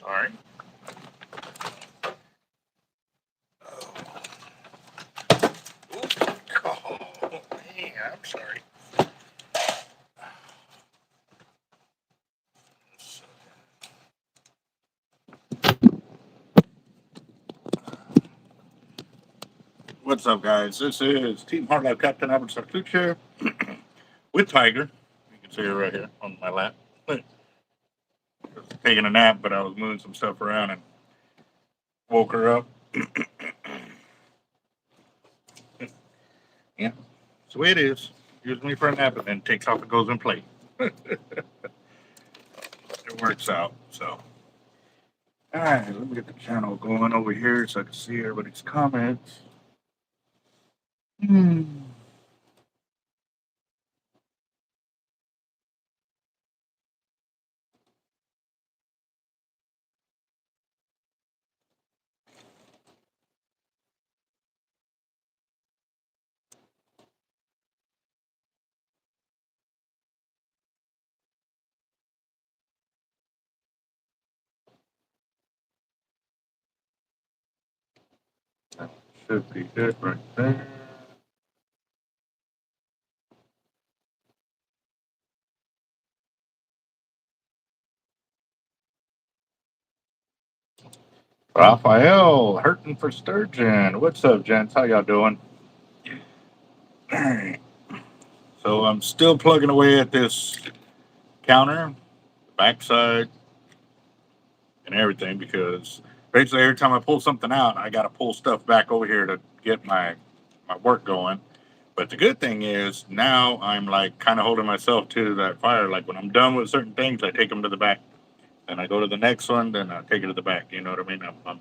sorry. Oh, man, I'm sorry. What's up, guys? This is Team Hard Life Captain Albert Sartucci with Tiger. You can see her right here on my lap. Just taking a nap, but I was moving some stuff around and woke her up. Yeah, that's the way it is. Uses me for a nap and then takes off and goes and play. It works out. So, all right, let me get the channel going over here so I can see everybody's comments. That should be it right there. Raphael, hurting for sturgeon. What's up, gents? How y'all doing? All right. So I'm still plugging away at this counter, backside, and everything because basically every time I pull something out, I got to pull stuff back over here to get my work going. But the good thing is now I'm like kind of holding myself to that fire. Like when I'm done with certain things, I take them to the back. Then I go to the next one, then I take it to the back. You know what I mean? I'm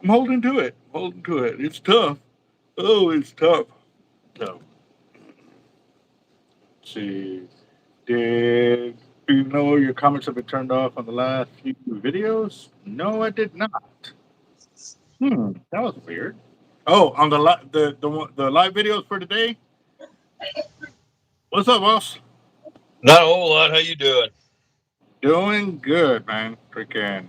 holding to it. Holding to it. It's tough. Oh, it's tough. So, let's see. Did you know your comments have been turned off on the last few videos? No, I did not. That was weird. Oh, on the live videos for today. What's up, boss? Not a whole lot. How you doing? Doing good, man. Freaking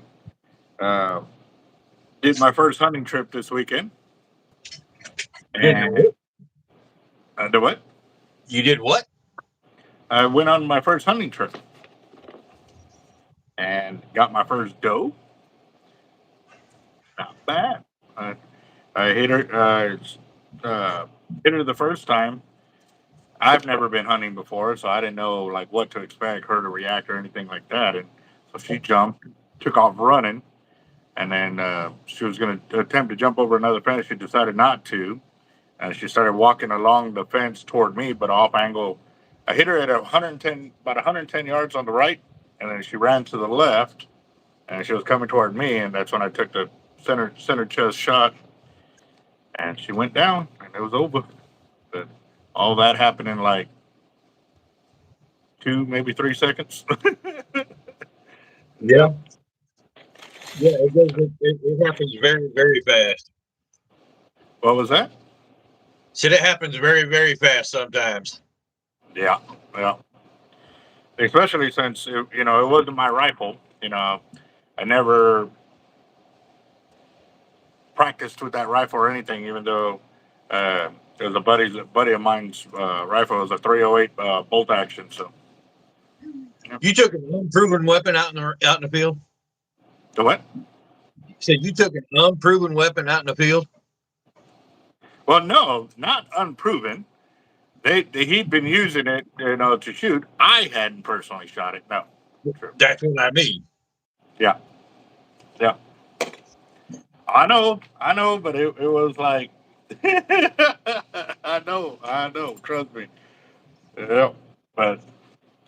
did my first hunting trip this weekend. And the what? You did what? I went on my first hunting trip and got my first doe. Not bad. I hit her. Hit her the first time. I've never been hunting before, so I didn't know like what to expect, her to react or anything like that. And so she jumped, took off running, and then she was going to attempt to jump over another fence. She decided not to, and she started walking along the fence toward me, but off angle. I hit her at 110, about 110 yards on the right, and then she ran to the left, and she was coming toward me, and that's when I took the center chest shot, and she went down, and it was over. But all that happened in like 2, maybe 3 seconds. Yeah. Yep. Yeah, it happens very, very fast. What was that? Said it happens very, very fast sometimes. Yeah, yeah. Especially since it wasn't my rifle. I never practiced with that rifle or anything. Even though it was a buddy of mine's rifle. It was a 308 bolt action. So You took an unproven weapon out in the field. the what? You said you took an unproven weapon out in the field. Well, no, not unproven. He'd been using it, to shoot. I hadn't personally shot it. No. True. That's what I mean. Yeah. Yeah. I know, but it was like, I know, trust me. Yeah, but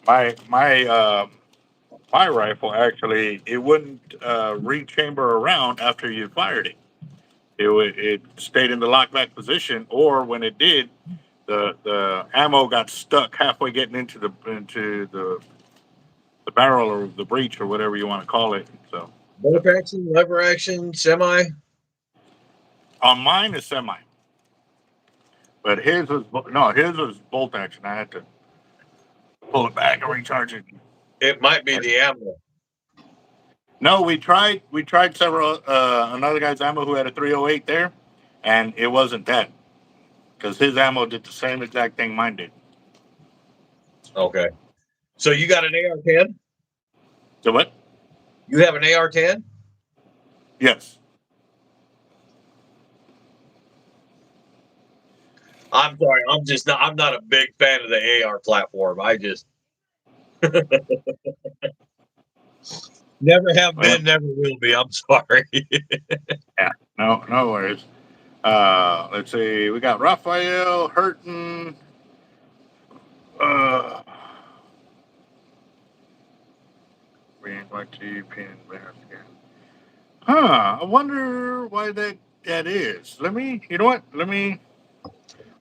my rifle actually it wouldn't rechamber around after you fired it. It stayed in the lockback position, or when it did, the ammo got stuck halfway getting into the barrel or the breech or whatever you want to call it. So Bolt action, lever action, semi. on mine is semi. But his was bolt action. I had to pull it back and recharge it. It might be the ammo. No, we tried several another guy's ammo who had a 308 there, and it wasn't that because his ammo did the same exact thing mine did. Okay. So you got an AR-10? So what? You have an AR-10? Yes. I'm sorry. I'm not a big fan of the AR platform. I just never have been, never will be. I'm sorry. Yeah. No worries. Let's see. We got Raphael, Hurton. Green, white tea, pin, bear, again. I wonder why that is. You know what?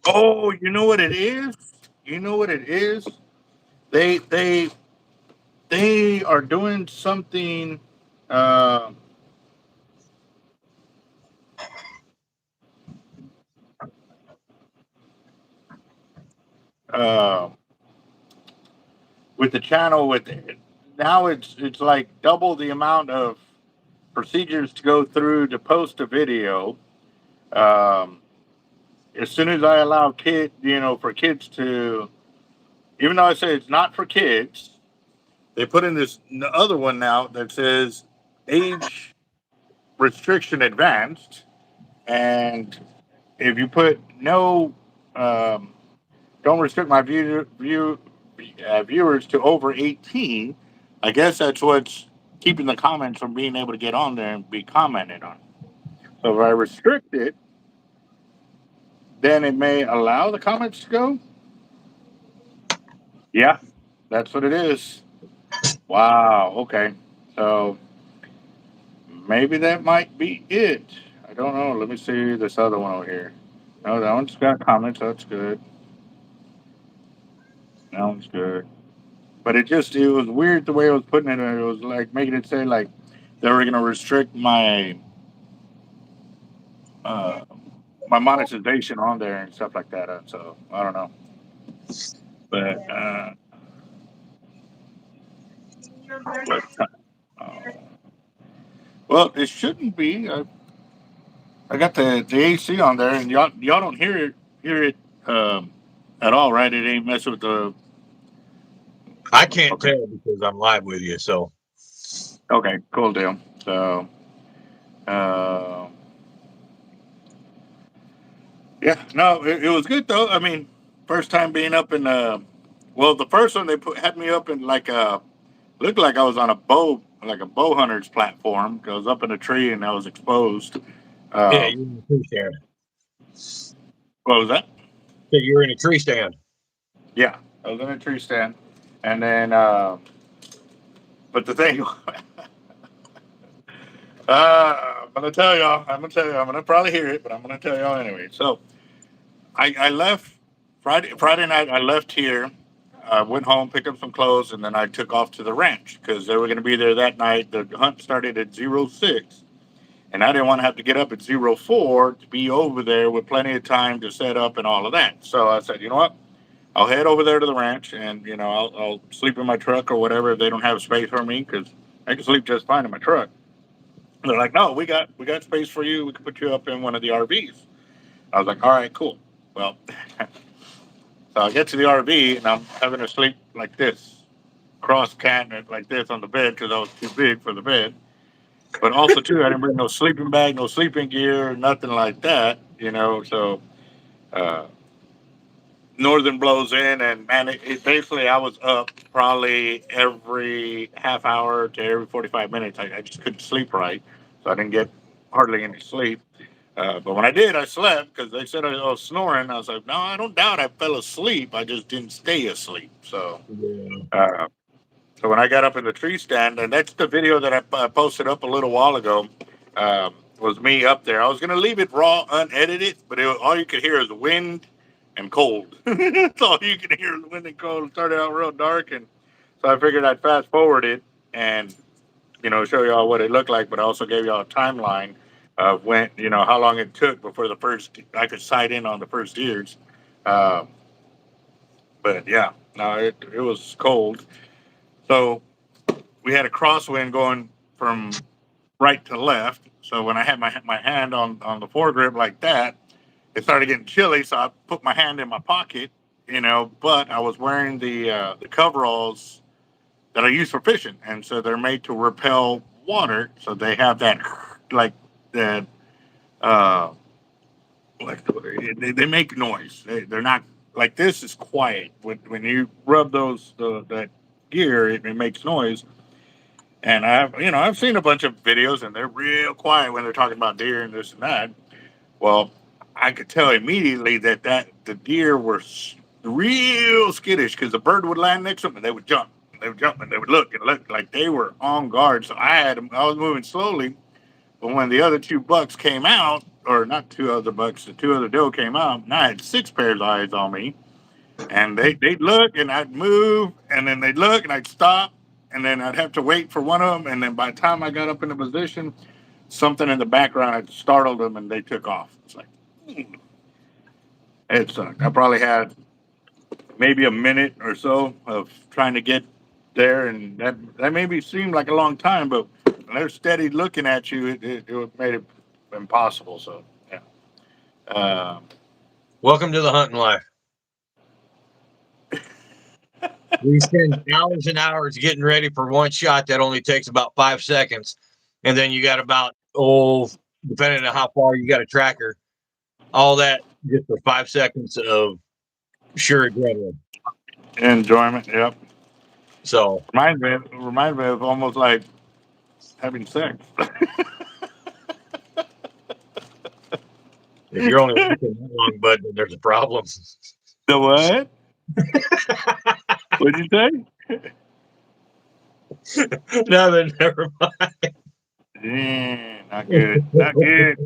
Oh, you know what it is? You know what it is? They are doing something. Uh, uh, with the channel with it. Now it's like double the amount of procedures to go through to post a video. Um, as soon as I allow for kids to, even though I say it's not for kids, they put in this other one now that says age restriction advanced, and if you put no, um, don't restrict my viewers to over 18. I guess that's what's keeping the comments from being able to get on there and be commented on. So if I restrict it, then it may allow the comments to go. Yeah, that's what it is. Wow. Okay. So maybe that might be it. I don't know. Let me see this other one over here. No, that one's got comments. That's good. That one's good. But it was weird the way it was putting it. It was like making it say like they were gonna restrict uh, my monetization on there and stuff like that. So I don't know. But uh, well, it shouldn't be. I got the AC on there, and y'all don't hear it um, at all, right? It ain't messing with the. I can't Okay. tell because I'm live with you. So Okay. Cool deal. So. Uh, yeah. No, it was good though. I mean, first time being up in. Well, the first one had me up in like a looked like I was on a bow, like a bow hunter's platform. I was up in a tree and I was exposed. yeah, Um, you're in a tree stand. what was that? So you're in a tree stand. Yeah, I was in a tree stand, and then, but the thing, I'm gonna tell y'all. I'm gonna probably hear it, but I'm gonna tell y'all anyway. So I left Friday night. I left here. I went home, picked up some clothes, and then I took off to the ranch because they were going to be there that night. The hunt started at 06. And I didn't want to have to get up at 04 to be over there with plenty of time to set up and all of that. So I said, you know what? I'll head over there to the ranch and, I'll sleep in my truck or whatever if they don't have space for me because I can sleep just fine in my truck. And they're like, no, we got space for you. We can put you up in one of the RVs. I was like, all right, cool. Well, so I get to the RV and I'm having to sleep like this, cross canting like this on the bed because I was too big for the bed. But also too, I didn't bring no sleeping bag, no sleeping gear, nothing like that. So uh, northern blows in, and man, it basically I was up probably every half hour to every 45 minutes. I just couldn't sleep right, so I didn't get hardly any sleep. But when I did, I slept because they said I was snoring. I was like, no, I don't doubt I fell asleep. I just didn't stay asleep. So. Yeah. Uh, So when I got up in the tree stand, and that's the video that I posted up a little while ago, was me up there. I was going to leave it raw, unedited, but all you could hear is wind and cold. That's all you can hear is wind and cold. It started out real dark, and so I figured I'd fast forward it and show y'all what it looked like, but I also gave y'all a timeline of when how long it took before I could sight in on the first deers. Uh, but yeah, no, it was cold. So we had a crosswind going from right to left. So when I had my hand on the foregrip like that, it started getting chilly. So I put my hand in my pocket, but I was wearing the coveralls that I use for fishing, and so they're made to repel water. So they have that like that uh like they make noise. They're not like this is quiet. When you rub that gear, it makes noise. And I've seen a bunch of videos, and they're real quiet when they're talking about deer and this and that. Well, I could tell immediately that the deer were real skittish because the bird would land next to them and they would jump. They would jump and they would look and look like they were on guard. So I was moving slowly, but when the other two bucks came out, or not two other bucks, the two other doe came out, and I had 6 pairs of eyes on me, and they'd look and I'd move, and then they'd look and I'd stop, and then I'd have to wait for one of them, and then by the time I got up in the position, something in the background had startled them and they took off. It's like, it sucked. I probably had maybe a minute or so of trying to get there, and that maybe seemed like a long time, but when they're steady looking at you, it made it impossible. So, yeah. Welcome to the hunting life. We spend hours and hours getting ready for one shot that only takes about 5 seconds. And then you got about, depending on how far you got a tracker, all that just for 5 seconds of sure adrenaline. Enjoyment, yep. So Reminds me of almost like having sex. if you're only looking that long, bud, then there's a problem. The what? What'd you say? No, then never mind. Yeah, not good. Not good.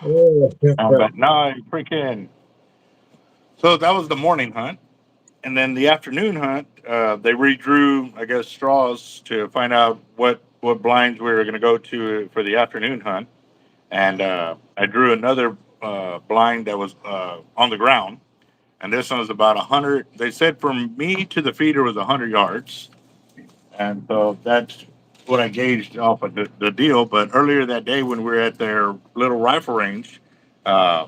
But no, freaking. So that was the morning hunt. And then the afternoon hunt, they redrew, I guess, straws to find out what blinds we were going to go to for the afternoon hunt. And I drew another blind that was on the ground. And this one was about 100. They said from me to the feeder was 100 yards. And so that's what I gauged off of the deal. But earlier that day when we were at their little rifle range, uh,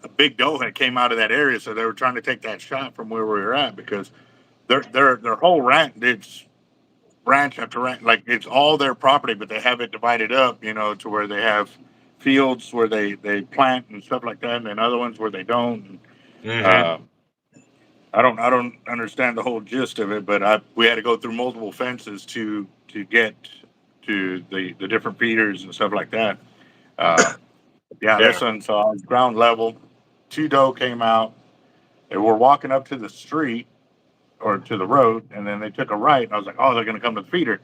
a big doe had came out of that area, so they were trying to take that shot from where we were at because their whole ranch after ranch, like it's all their property, but they have it divided up, to where they have fields where they plant and stuff like that, and then other ones where they don't. Mm-hmm. I don't understand the whole gist of it, but we had to go through multiple fences to get to the different feeders and stuff like that. Yeah, this one saw ground level. 2 doe came out. They were walking up to the street or to the road, and then they took a right. And I was like, oh, they're going to come to the feeder.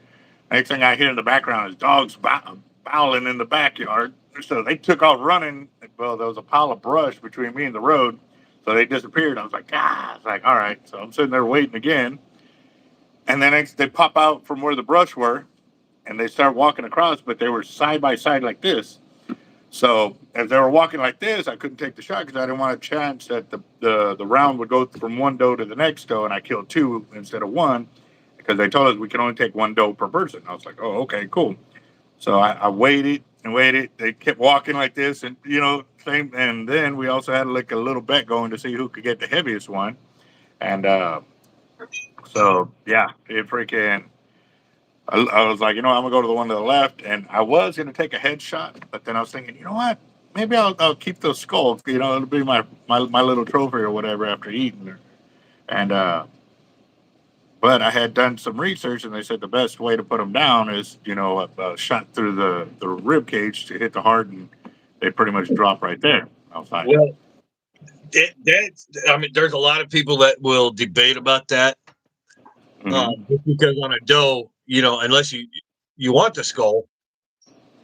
Next thing I hear in the background is dogs bowling in the backyard. So they took off running. Well, there was a pile of brush between me and the road. So they disappeared. I was like, it's like, all right. So I'm sitting there waiting again. And then they pop out from where the brush were, and they start walking across, but they were side by side like this. So as they were walking like this, I couldn't take the shot because I didn't want a chance that the round would go from one doe to the next doe, and I killed 2 instead of 1 because they told us we can only take 1 doe per person. I was like, oh, okay, cool. So I waited and waited. They kept walking like this, and same. And then we also had like a little bet going to see who could get the heaviest one. And so yeah, it freaking. I was like, I'm gonna go to the one to the left, and I was gonna take a headshot, but then I was thinking, you know what? Maybe I'll keep those skulls. It'll be my little trophy or whatever after eating. And but I had done some research, and they said the best way to put them down is a shot through the rib cage to hit the heart, and they pretty much drop right there. I was like, well, there's a lot of people that will debate about that. Just because on a doe, unless you want the skull.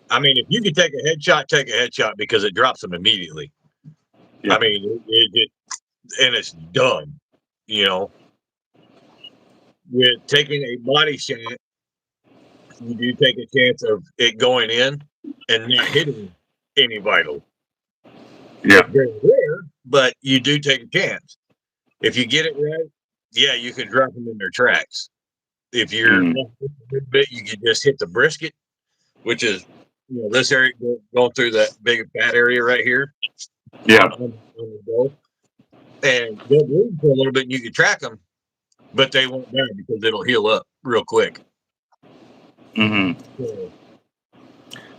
I mean, if you can take a headshot, take a headshot because it drops them immediately. Yeah. I mean, and it's done. With taking a body shot, you do take a chance of it going in and not hitting any vitals. Yeah, it's very rare, but you do take a chance. If you get it right, yeah, you can drop them in their tracks. If you're Mm. a bit, you can just hit the brisket, which is this area going through that big fat area right here. Yeah. On the dough. And they'll bleed for a little bit, and you can track them, but they won't die because it'll heal up real quick. Mm-hmm.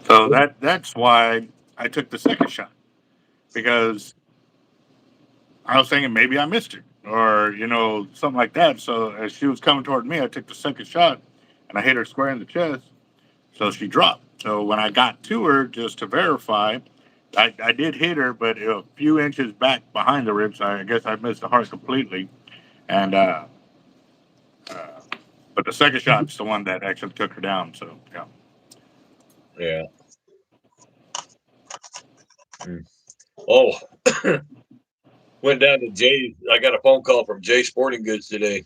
So that's why I took the second shot, because I was thinking maybe I missed her or something like that. So as she was coming toward me, I took the second shot and I hit her square in the chest. So she dropped. So when I got to her just to verify, I did hit her, but a few inches back behind the ribs. I guess I missed the heart completely. And but the second shot's the one that actually took her down. So yeah. Yeah. Oh, went down to Jay. I got a phone call from Jay Sporting Goods today.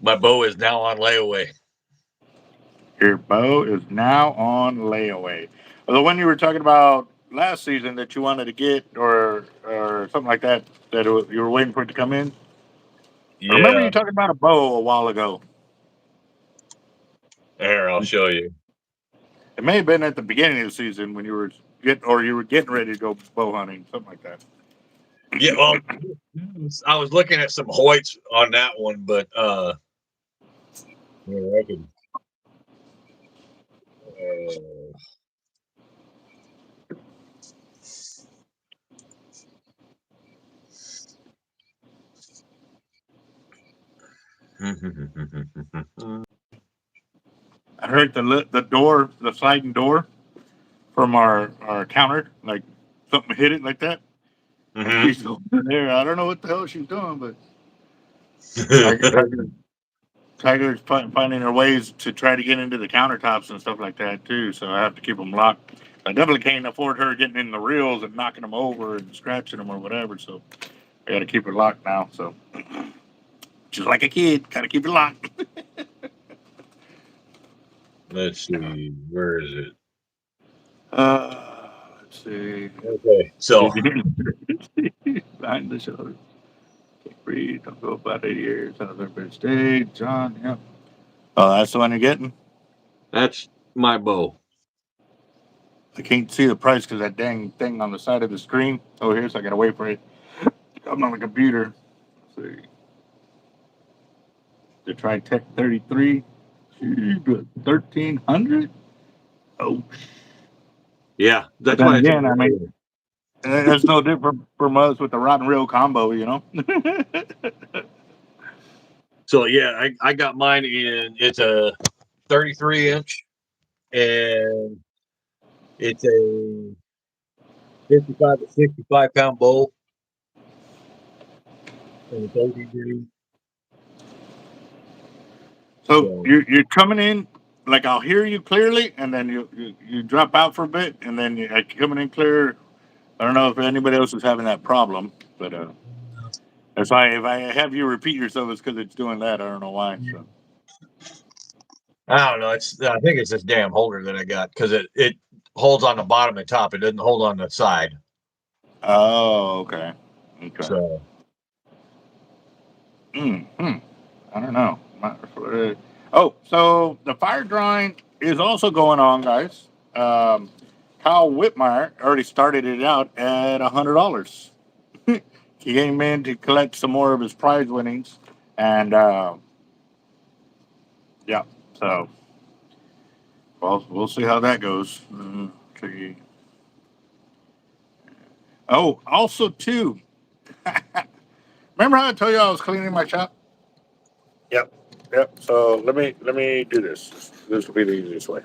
My bow is now on layaway. Your bow is now on layaway. The one you were talking about last season that you wanted to get, or something like that, you were waiting for it to come in. I remember Yeah. you talking about a bow a while ago. Here, I'll show you. It may have been at the beginning of the season when you were getting ready to go bow hunting, something like that. Yeah, well, I was looking at some Hoyts on that one, but I can. I heard the sliding door from our counter, like something hit it like that, and Mm-hmm. she's still there. I don't know what the hell she's doing, but Tiger's finding her ways to try to get into the countertops and stuff like that too. So I have to keep them locked. I definitely can't afford her getting in the reels and knocking them over and scratching them or whatever. So I got to keep her locked now. So just like a kid, got to keep it locked. Let's see, where is it? Let's see. Okay, so Behind the shoulder. Can't breathe. Don't go about 80 years. Another birthday. John. Yep. Oh, that's the one you're getting. that's my bow. I can't see the price because that dang thing on the side of the screen. Oh, here's. I gotta wait for it. I'm on the computer. Let's see. The TriTech 33. 1,300. Oh, Yeah, but that's then why it's. again, I mean, that's no different from us with the rotten reel combo. So yeah, I got mine in. It's a 33 inch, and it's a 55 to 65 pound bow, and it's 80 degree. So So you're coming in, like I'll hear you clearly, and then you drop out for a bit, and then you're coming in clear. I don't know if anybody else is having that problem, but if I have you repeat yourself, it's because it's doing that. I don't know why. So. I don't know. I think it's this damn holder that I got because it holds on the bottom and top. It doesn't hold on the side. Oh, okay. Okay. So Hmm. I don't know. Oh, so the fire drawing is also going on, guys. Kyle Whitmire already started it out at $100. He came in to collect some more of his prize winnings, and yeah. So, well, we'll see how that goes. Okay. Oh, also too. Remember how I told you I was cleaning my shop? Yep. Yep. So let me do this. This will be the easiest way.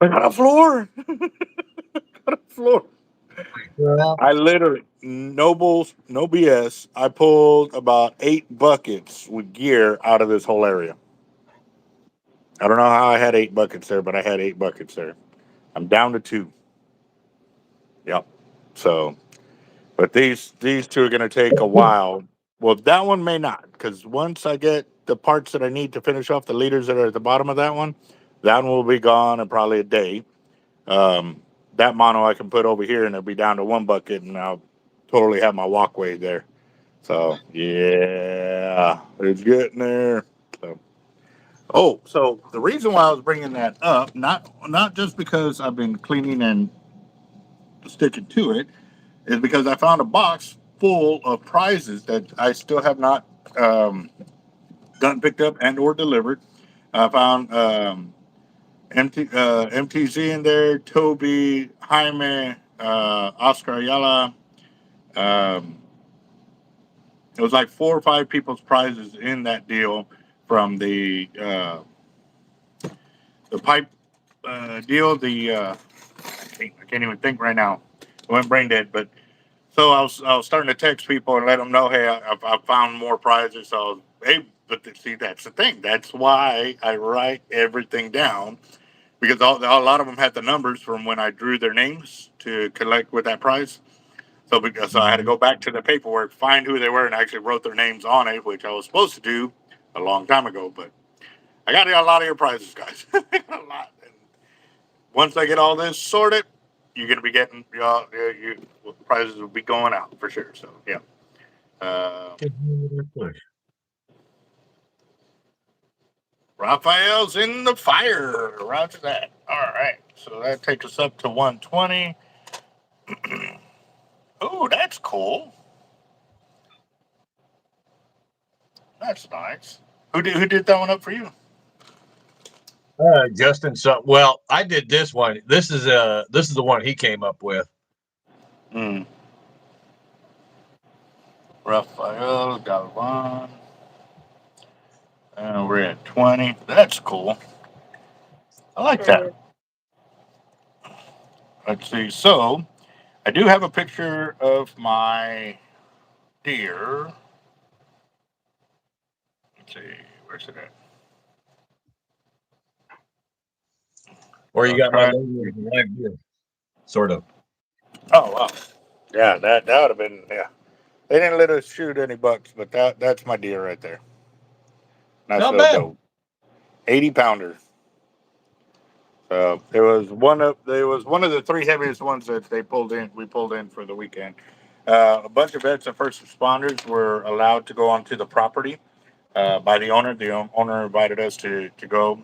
I got a floor. Got a floor. I literally no bulls, no BS. I pulled about 8 buckets with gear out of this whole area. I don't know how I had 8 buckets there, but I had 8 buckets there. I'm down to 2. Yep. So, but these two are going to take a while. Well, that one may not, because once I get the parts that I need to finish off the leaders that are at the bottom of that one will be gone in probably a day. Um, that mono I can put over here, and it'll be down to one bucket, and I'll totally have my walkway there. So yeah, it's getting there. So, oh, so the reason why I was bringing that up, not just because I've been cleaning and sticking to it, is because I found a box full of prizes that I still have not gotten picked up and or delivered. I found MTZ in there, Toby, Jaime, Oscar Ayala. Um, it was like 4 or 5 people's prizes in that deal from the pipe deal. I can't even think right now. I went brain dead, but so I was starting to text people and let them know, hey, I found more prizes. So I was, hey, but see, that's the thing. That's why I write everything down, because a lot of them had the numbers from when I drew their names to collect with that prize. So I had to go back to the paperwork, find who they were, and I actually wrote their names on it, which I was supposed to do a long time ago. But I got a lot of your prizes, guys. A lot. And once I get all this sorted, you're gonna be getting prizes will be going out for sure. So yeah. Raphael's in the fire. Roger that. All right. So that takes us up to 120. Oh, that's cool. That's nice. Who did that one up for you? Justin. So well, I did this one. This is the one he came up with. Mm. Raphael got one. And we're at 20. That's cool. I like that. Let's see. So I do have a picture of my deer. Let's see. Where's it at? Or you got my Okay. logo as a live deer, sort of. Oh wow. Yeah, that would have been, yeah. They didn't let us shoot any bucks, but that's my deer right there. Nice Not little bad. doe. 80-pounder. So there was one of the 3 heaviest ones that we pulled in for the weekend. A bunch of vets and first responders were allowed to go onto the property by the owner. The owner invited us to go.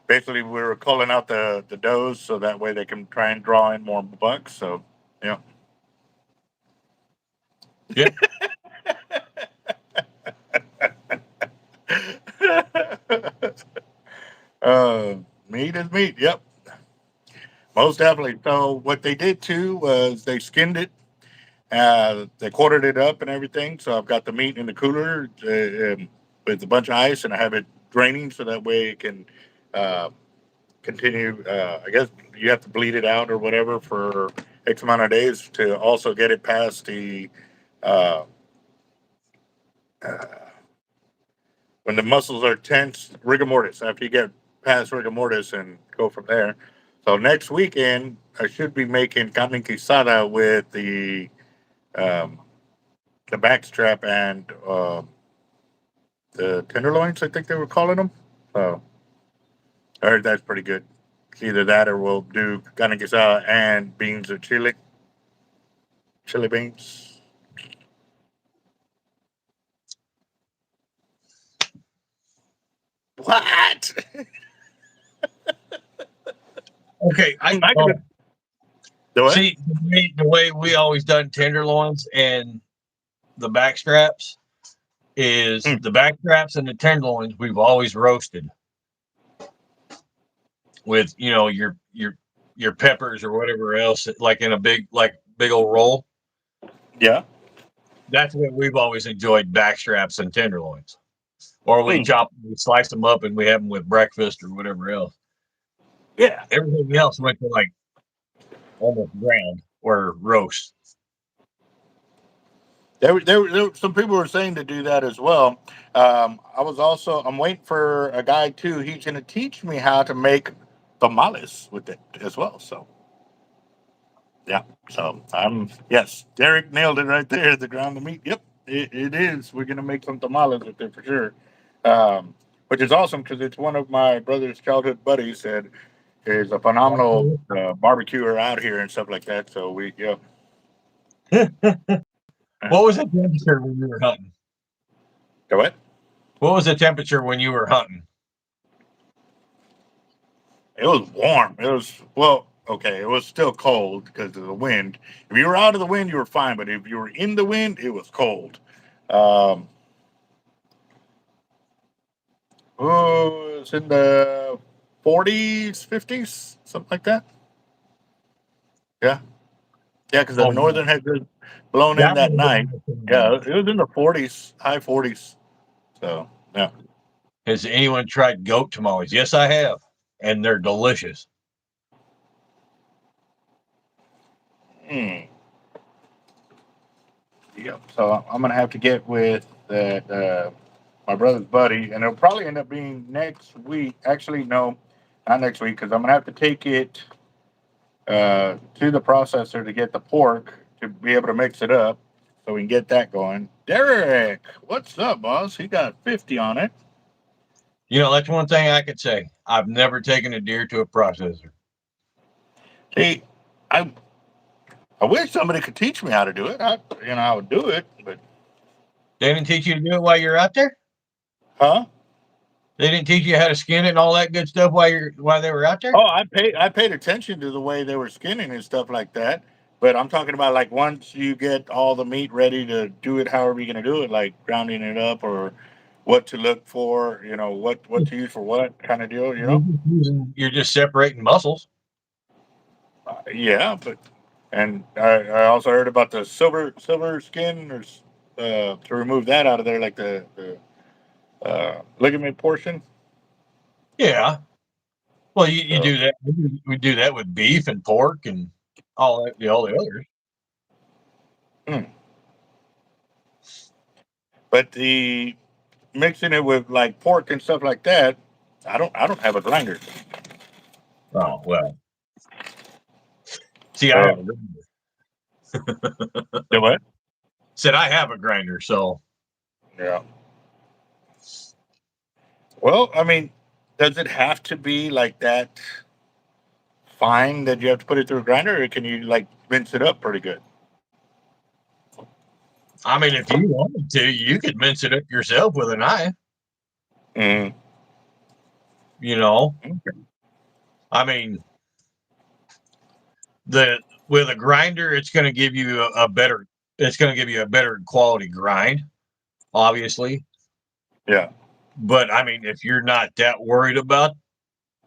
Basically, we were calling out the does so that way they can try and draw in more bucks. So, yeah. Yeah. uh, Meat is meat. Yep, most definitely. So what they did too was they skinned it. They quartered it up and everything. So I've got the meat in the cooler with a bunch of ice, and I have it draining so that way it can uh, continue. I guess you have to bleed it out or whatever for X amount of days to also get it past the uh, uh, when the muscles are tense, rigor mortis. After you get past rigor mortis and go from there. So next weekend I should be making carne quesada with um, the backstrap and the tenderloins. I think they were calling them. So I heard that's pretty good. It's either that or we'll do carne quesada and beans or chili beans. What? Okay, I could do it. see the way we always done tenderloins and the back straps is Mm, the back straps and the tenderloins we've always roasted with your peppers or whatever else, like in a big old roll. yeah. That's what we've always enjoyed: back straps and tenderloins. Or we Mm, we slice them up and we have them with breakfast or whatever else. yeah. Everything else went to like almost ground or roast. Some people were saying to do that as well. I'm waiting for a guy too. He's going to teach me how to make tamales with it as well. So yeah, so yes, Derek nailed it right there. The ground the meat. Yep, it is. We're going to make some tamales with it for sure. Which is awesome because it's one of my brother's childhood buddies said, is a phenomenal barbecuer out here and stuff like that. So yeah. What was the temperature when you were hunting? Go what? What was the temperature when you were hunting? It was warm. It was, well, okay. It was still cold because of the wind. If you were out of the wind, you were fine. But if you were in the wind, it was cold. It's in the 40s, 50s, something like that. Yeah. Yeah, because the Oh, northern had just blown in that that would have night. been Yeah, it was in the 40s, high 40s. So, yeah. Has anyone tried goat tamales? Yes, I have, and they're delicious. Hmm. Yep. So I'm gonna have to get with that my brother's buddy, and it'll probably end up being next week. Actually, no, not next week, because I'm gonna have to take it to the processor to get the pork to be able to mix it up, so we can get that going. Derek, what's up, boss? He got 50 on it. You know, that's one thing I could say. I've never taken a deer to a processor. Hey, I wish somebody could teach me how to do it. I would do it, but They didn't teach you to do it while you're out there? huh? They didn't teach you how to skin it and all that good stuff while they were out there? Oh, I paid attention to the way they were skinning and stuff like that. But I'm talking about like once you get all the meat ready to do it, however you're gonna do it, like grounding it up or what to look for, what to use for what kind of deal, You're just separating muscles. Yeah, but and I also heard about the silver skin or to remove that out of there, like the ligament portion. Yeah. Well, you So, do that. We do that with beef and pork and all the others. hmm. But the mixing it with like pork and stuff like that, I don't have a grinder. Oh well. See, I have So a grinder. do what? Said I have a grinder, so Yeah. Well, I mean, does it have to be like that fine that you have to put it through a grinder, or can you like mince it up pretty good? I mean, if you wanted to, you could mince it up yourself with a knife. Mm. You know, Okay. I mean, the with a grinder, it's going to give you a better. It's going to give you a better quality grind, obviously. Yeah. But I mean, if you're not that worried about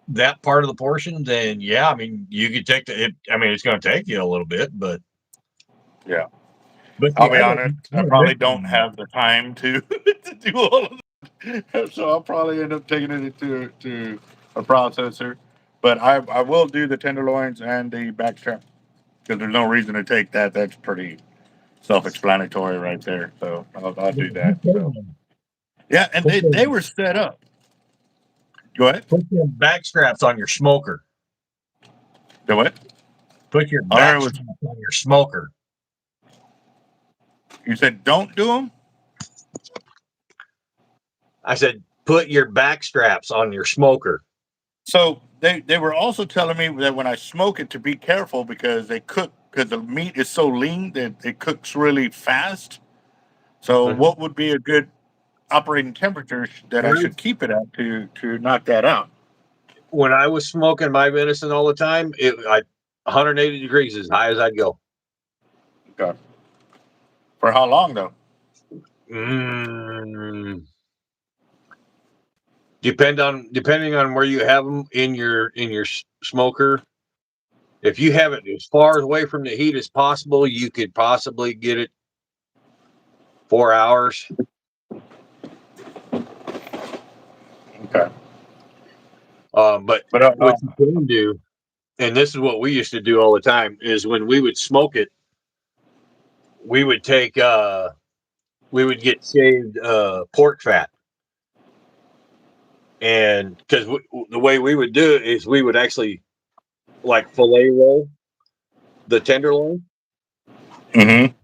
that part of the portion, then yeah, I mean, you could take it. I mean, it's going to take you a little bit, Yeah. but I'll see, be honest, I I don't probably miss don't have the time to to do all of that. So I'll probably end up taking it to a processor. But I will do the tenderloins and the backstrap because there's no reason to take that. That's pretty self-explanatory right there. So I'll do that. So yeah, and they were set up. Go ahead. Put your back straps on your smoker. Do what? Put your I back heard it was, straps on your smoker. you said don't do them. I said, put your back straps on your smoker. So they were also telling me that when I smoke it to be careful because they cook because the meat is so lean that it cooks really fast. So what would be a good operating temperature that I should keep it at to knock that out? When I was smoking my venison all the time, 180 degrees as high as I'd go. Okay. For how long though? Mm, depending on where you have them in your smoker. If you have it as far away from the heat as possible, you could possibly get it 4 hours. Okay. But But what you can do, and this is what we used to do all the time, is when we would smoke it, we would take we would get shaved pork fat, and because the way we would do it is we would actually like fillet roll the tenderloin, mm-hmm.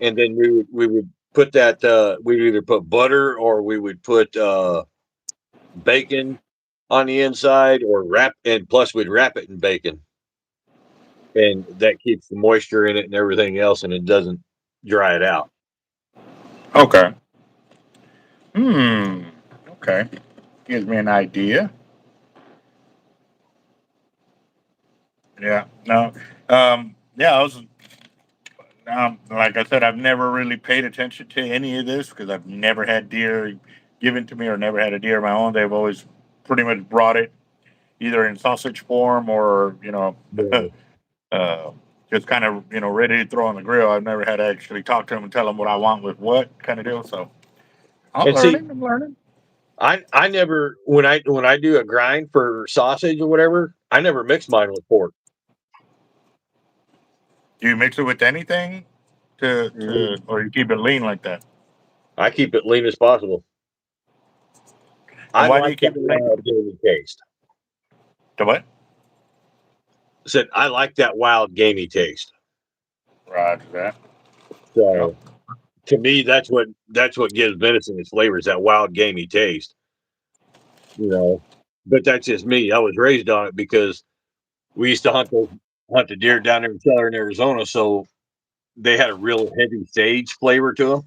and then we would put that we'd either put butter or we would put bacon on the inside, or plus we'd wrap it in bacon, and that keeps the moisture in it and everything else, and it doesn't dry it out. Okay. Okay. Gives me an idea. Yeah. No. Yeah. I was. Like I said, I've never really paid attention to any of this because I've never had deer given to me or never had a deer of my own. They've always pretty much brought it either in sausage form or uh, just kind of ready to throw on the grill. I've never had to actually talk to them and tell them what I want with what kind of deal. So I'm And see, learning. I'm learning. I never, when I do a grind for sausage or whatever, I never mix mine with pork. Do you mix it with anything or you keep it lean like that? I keep it lean as possible. And I why do you like that keep it lean? wild gamey taste. The what? I said I like that wild gamey taste. Roger that. Yep. So to me, that's what gives venison its flavor, is that wild gamey taste. But that's just me. I was raised on it because we used to hunt the deer down there in southern Arizona, so they had a real heavy sage flavor to them.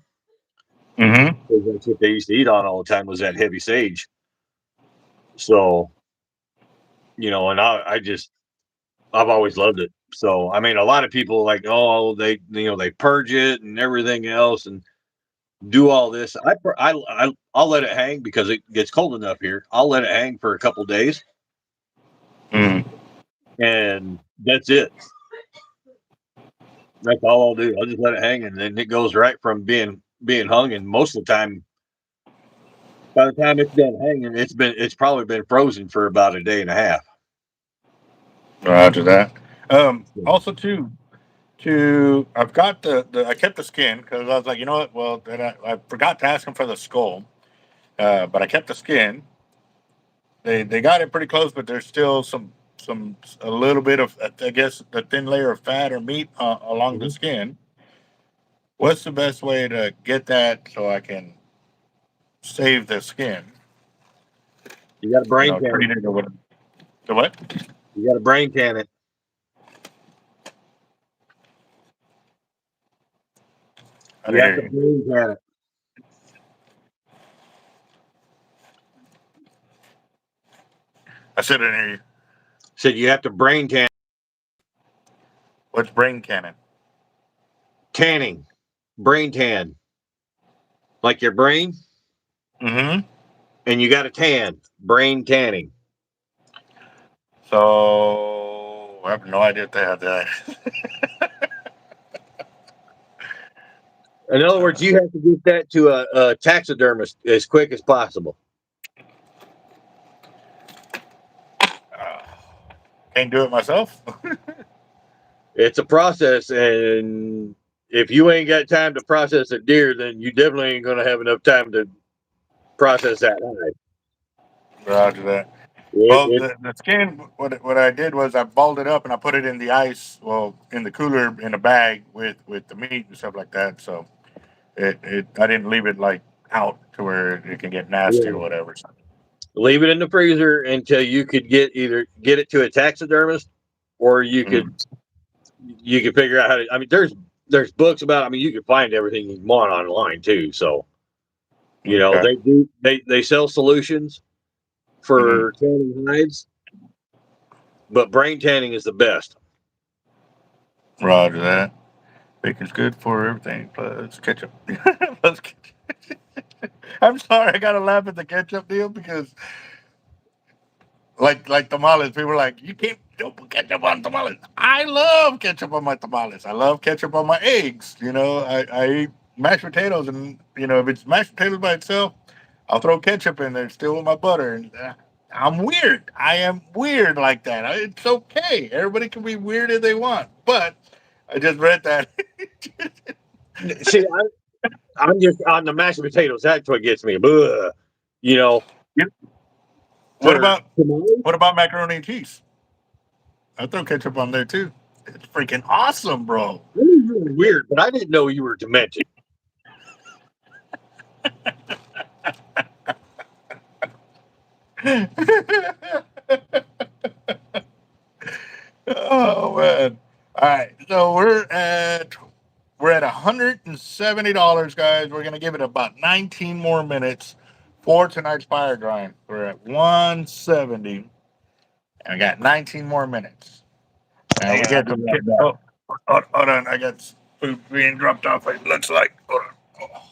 Mm-hmm. That's what they used to eat on all the time, was that heavy sage. So, and I've always loved it. So, I mean, a lot of people like, oh, they purge it and everything else and do all this. I'll let it hang because it gets cold enough here. I'll let it hang for a couple days, Mm. and that's it. That's all I'll do. I'll just let it hang, and then it goes right from being hung. And most of the time, by the time it's done hanging, it's probably been frozen for about a day and a half. Roger that. Also, I've got I kept the skin because I was like, you know what? Well, then I forgot to ask him for the skull, but I kept the skin. They got it pretty close, but there's still a little bit of, I guess, the thin layer of fat or meat along the Mm-hmm. skin. What's the best way to get that so I can save the skin? You got a brain can Treat it. it or whatever. The what? You got a brain can it. I You didn't have hear to you. brain can it. I said I didn't hear you. Said you have to brain can. What's brain cannon? Tanning, brain tan, like your brain, Mm-hmm. and you got a tan, brain tanning. So I have no idea if they have that. In other words, you have to get that to a taxidermist as quick as possible. Uh, can't do it myself. It's a process, and if you ain't got time to process a deer, then you definitely ain't going to have enough time to process that hide. Roger that. It, Well, it, the skin. What I did was I balled it up and I put it in the ice. Well, in the cooler in a bag with the meat and stuff like that. So it I didn't leave it like out to where it can get nasty or yeah. whatever. Leave it in the freezer until you could either get it to a taxidermist, or Mm. you could figure out how to. I mean, there's books about. I mean, you can find everything you want online too. So Okay. they sell solutions Mm-hmm. for tanning hides, but brain tanning is the best. Roger that. Bacon's good for everything. Plus ketchup. Plus ketchup. I'm sorry, I gotta laugh at the ketchup deal because like tamales. People are like, you can't don't put ketchup on tamales. I love ketchup on my tamales. I love ketchup on my eggs. I eat mashed potatoes, and if it's mashed potatoes by itself, I'll throw ketchup in there still with my butter. And I'm weird. I am weird like that. It's okay. Everybody can be weird if they want. But I just read that. See, I'm just on the mashed potatoes. That's what gets me. Ugh. You know, what for about tamales, what about macaroni and cheese? I throw ketchup on there too. It's freaking awesome, bro. that is really weird. But I didn't know you were demented. Oh man! All right, so we're at $170, guys. We're gonna give it about 19 more minutes for tonight's fire grind. We're at 170, and we got 19 more minutes. And Hang we on, I'll get be some. right back. Hold on, I got food being dropped off. It looks like. Hold on. Oh.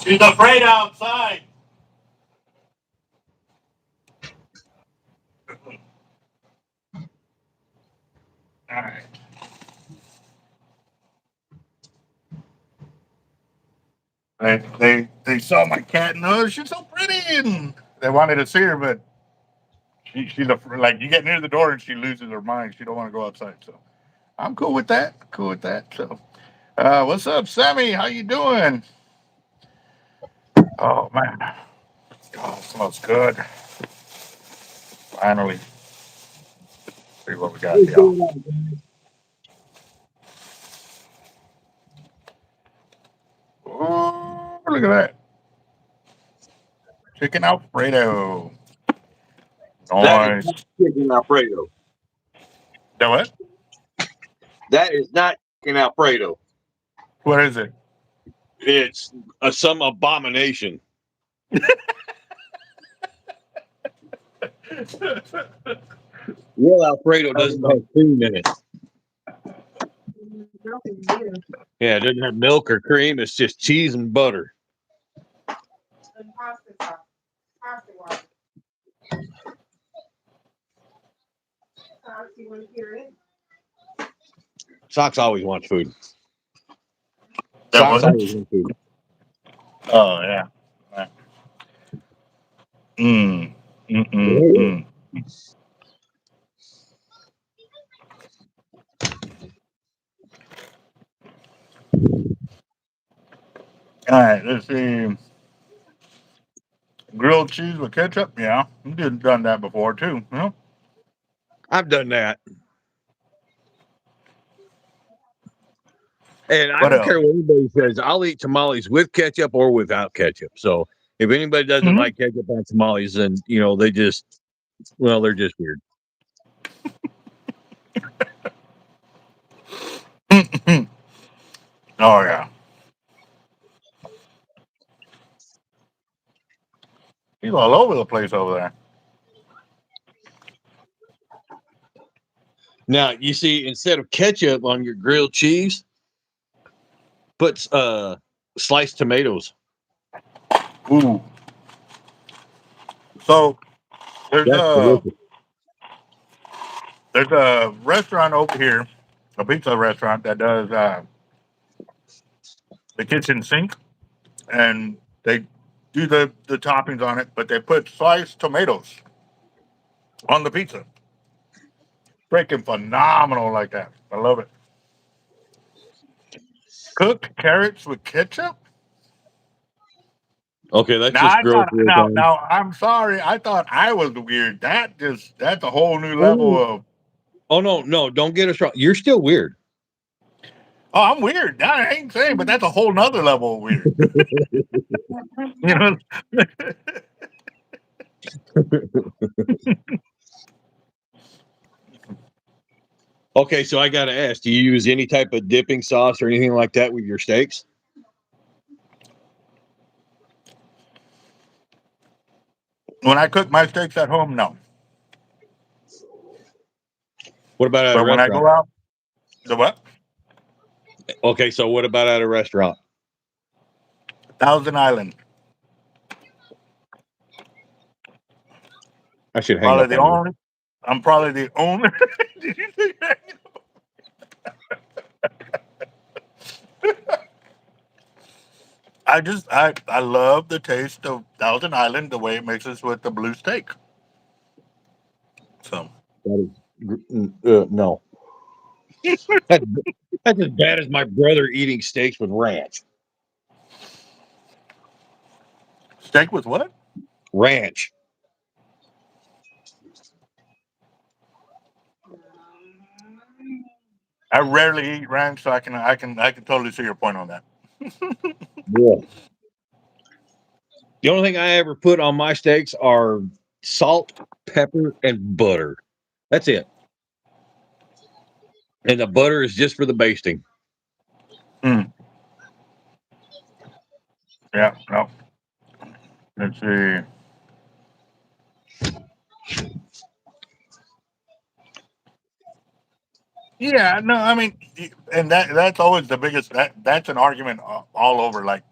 She's afraid outside. All right. They saw my cat and oh, she's so pretty, and they wanted to see her, but like you get near the door and she loses her mind. She don't want to go outside. So I'm cool with that. Cool with that. So what's up, Sammy? How you doing? Oh man, oh, it smells good. Finally, see what we got, What's y'all. going on, guys? Ooh, look at that chicken Alfredo. That is Nice. not chicken Alfredo. That what? That is not chicken Alfredo. What is it? It's some abomination. Real Alfredo doesn't have cream in it. Yeah, it doesn't have milk or cream. It's just cheese and butter. Socks always wants food. That Socks what? always wants food. Oh yeah. Mm. Mm. Mm. Mm. All right. Let's see. Grilled cheese with ketchup. Yeah, we done that before too. You know? I've done that. And I What don't else? care what anybody says. I'll eat tamales with ketchup or without ketchup. So if anybody doesn't Mm-hmm. like ketchup on tamales, then they just they're just weird. Oh yeah. He's all over the place over there. Now you see, instead of ketchup on your grilled cheese, put sliced tomatoes. Ooh. So there's That's a delicious. there's a restaurant over here, a pizza restaurant that does the kitchen sink, and they do the toppings on it, but they put sliced tomatoes on the pizza. Freaking phenomenal like that. I love it. Cooked carrots with ketchup. Okay, that's Now just I gross. thought now I'm sorry. I thought I was weird. That's a whole new level Oh, of no, don't get us wrong. You're still weird. oh I'm weird. I ain't saying, but that's a whole nother level of weird. You know? Okay, so I got to ask: do you use any type of dipping sauce or anything like that with your steaks? When I cook my steaks at home, no. What about at a But when I restaurant? go out, the what? Okay, so what about at a restaurant? Thousand Island. I should hang Probably up the on you. only. I'm probably the only. Did you say that? I love the taste of Thousand Island, the way it mixes with the blue steak. So That is, no. That's, that's as bad as my brother eating steaks with ranch. steak with what? Ranch. I rarely eat ranch, so I can totally see your point on that. Yeah. The only thing I ever put on my steaks are salt, pepper, and butter. That's it. And the butter is just for the basting. Mm, yeah, no. Let's see. Yeah, no, I mean, and that's always the biggest. That's an argument all over. Like,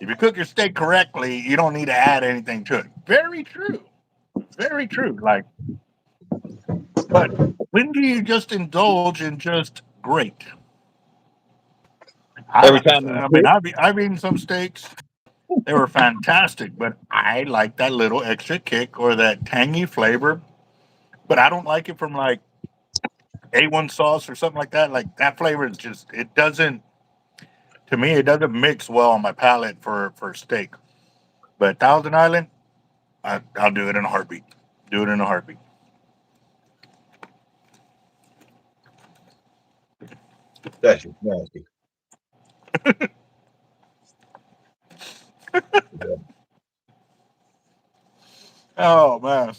if you cook your steak correctly, you don't need to add anything to it. Very true. Very true. Like, but when do you just indulge in just great? Every time I I mean, cook, I've eaten some steaks. They were fantastic, but I like that little extra kick or that tangy flavor. But I don't like it from like A1 sauce or something like that. Like that flavor is just it doesn't to me it doesn't mix well on my palate for steak. But Thousand Island, I'll do it in a heartbeat. Do it in a heartbeat. that's just nasty. Oh man.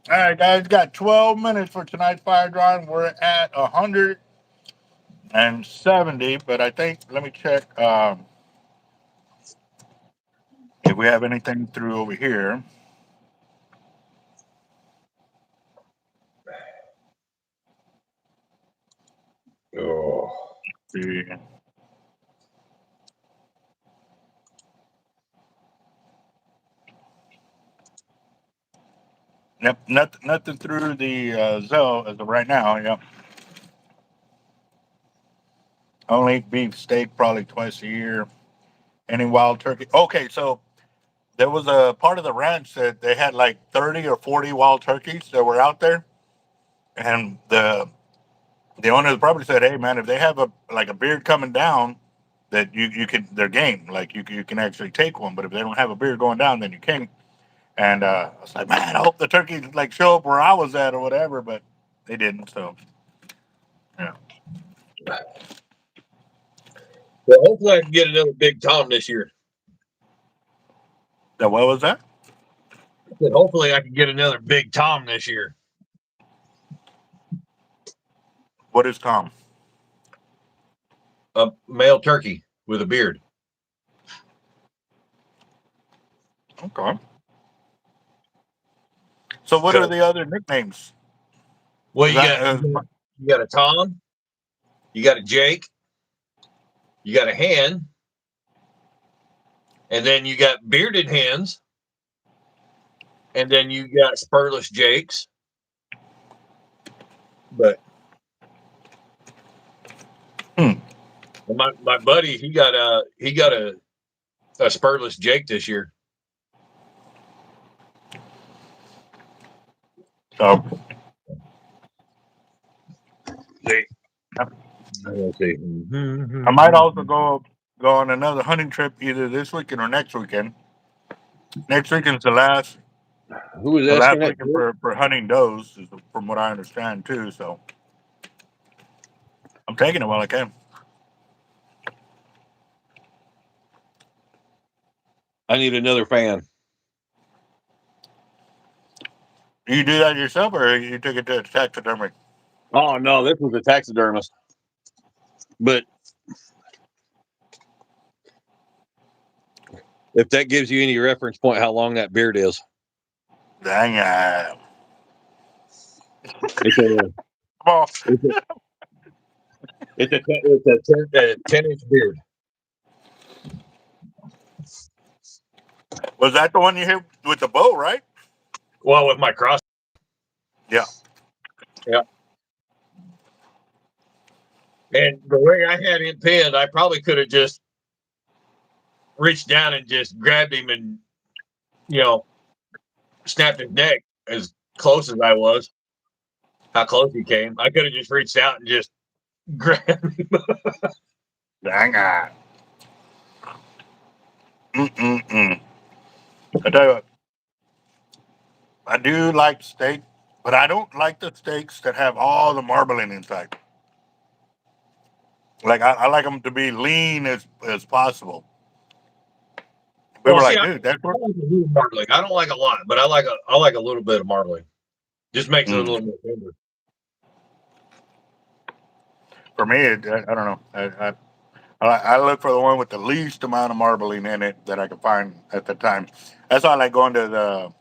All right, guys, got 12 minutes for tonight's fire drawing. We're at 170, but I think let me check if we have anything through over here. Oh. See. Yep, nothing through the Zell as of right now. Yep. Only eat beef steak probably twice a year. Any wild turkey. Okay, so there was a part of the ranch that they had like 30 or 40 wild turkeys that were out there, and the owner probably said, "Hey, man, if they have a beard coming down, that you can they're game. Like you can actually take one, but if they don't have a beard going down, then you can't." And I was like, "Man, I hope the turkeys like show up where I was at or whatever," but they didn't. So yeah. Well, hopefully I can get another big tom this year. So what was that? But hopefully I can get another big tom this year. What is Tom? A male turkey with a beard. Okay. So what are the other nicknames? Well, 'Cause you got a Tom, you got a Jake, you got a Hen, and then you got bearded hens, and then you got spurless Jakes. But hmm. my buddy, he got a spurless Jake this year. So See, I let's see. I might also go on another hunting trip either this weekend or next weekend. Next weekend's Who was the asking last that? weekend for hunting does, from what I understand too. So I'm taking it while I can. I need another fan. Do you do that yourself, or you take it to taxidermy? Oh no, this was a taxidermist. But If that gives you any reference point, how long that beard is. Dang it. It's a, Come on. it's a 10-inch beard. Was that the one you hit with the bow, right? Well, with my cross. Yeah. Yeah. And the way I had him pinned, I probably could have just reached down and just grabbed him and, snapped his neck as close as I was. How close he came. I could have just reached out and just grabbed him. Dang it. I tell you what, I do like steak, but I don't like the steaks that have all the marbling inside. Like I like them to be lean as possible. We were like, dude, that's what. I like a little marbling. I don't like a lot, but I like a little bit of marbling. Just makes it a little more tender. For me, I don't know. I look for the one with the least amount of marbling in it that I can find at the time. That's why I like going to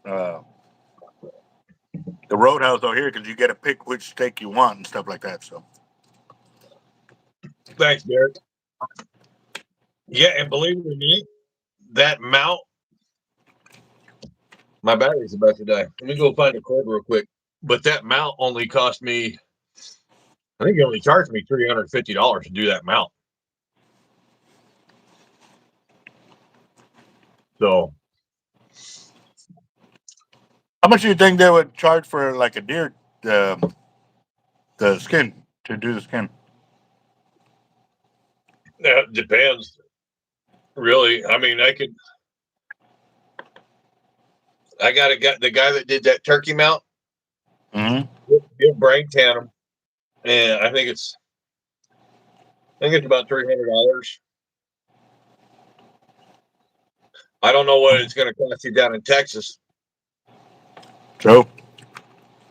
the Roadhouse over here, because you get to pick which steak you want and stuff like that. So Thanks, Derek. Yeah, and believe it or not, that mount. My battery's about to die. Let me go find a cord real quick. But that mount only cost me, I think he only charged me $350 to do that mount. So, how much do you think they would charge for like a deer, the skin, to do the skin? that depends. Really. I mean, I got the guy that did that turkey mount. Mm-hmm. He'll brain tan him. And I think it's about $300. I don't know what it's going to cost you down in Texas. True.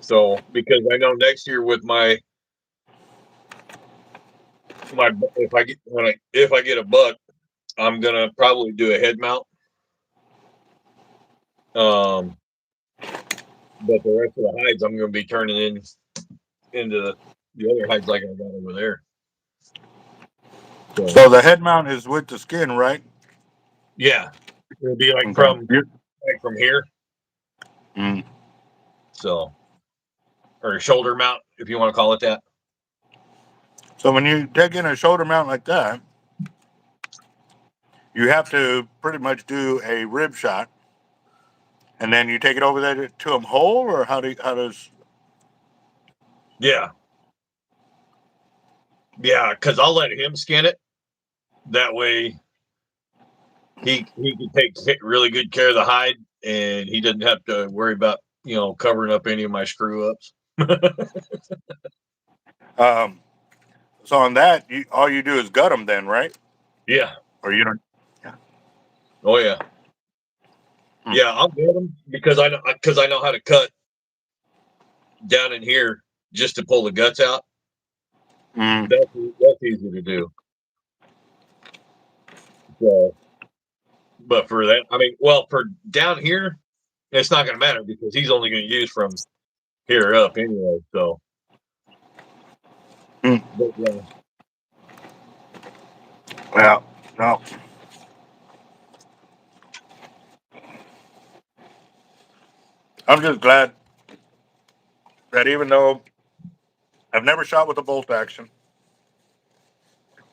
So, because I know next year with my if I get a buck, I'm gonna probably do a head mount. But the rest of the hides I'm gonna be turning into the other hides like I got over there. So the head mount is with the skin, right? Yeah, it'll be like Okay. from here. Mm. So, or a shoulder mount, if you want to call it that. So when you take in a shoulder mount like that, you have to pretty much do a rib shot, and then you take it over there to them whole, or how does? Yeah, because I'll let him skin it. That way, he can take really good care of the hide, and he doesn't have to worry about covering up any of my screw ups. So on that, all you do is gut them, then, right? Yeah. Or you don't? Yeah. Oh yeah. Yeah, I'll get them because I know how to cut down in here just to pull the guts out. That's easy to do. So, but for that, I mean, well, for down here, it's not going to matter because he's only going to use from here up anyway. So, but, Well, no. I'm just glad that even though I've never shot with a bolt action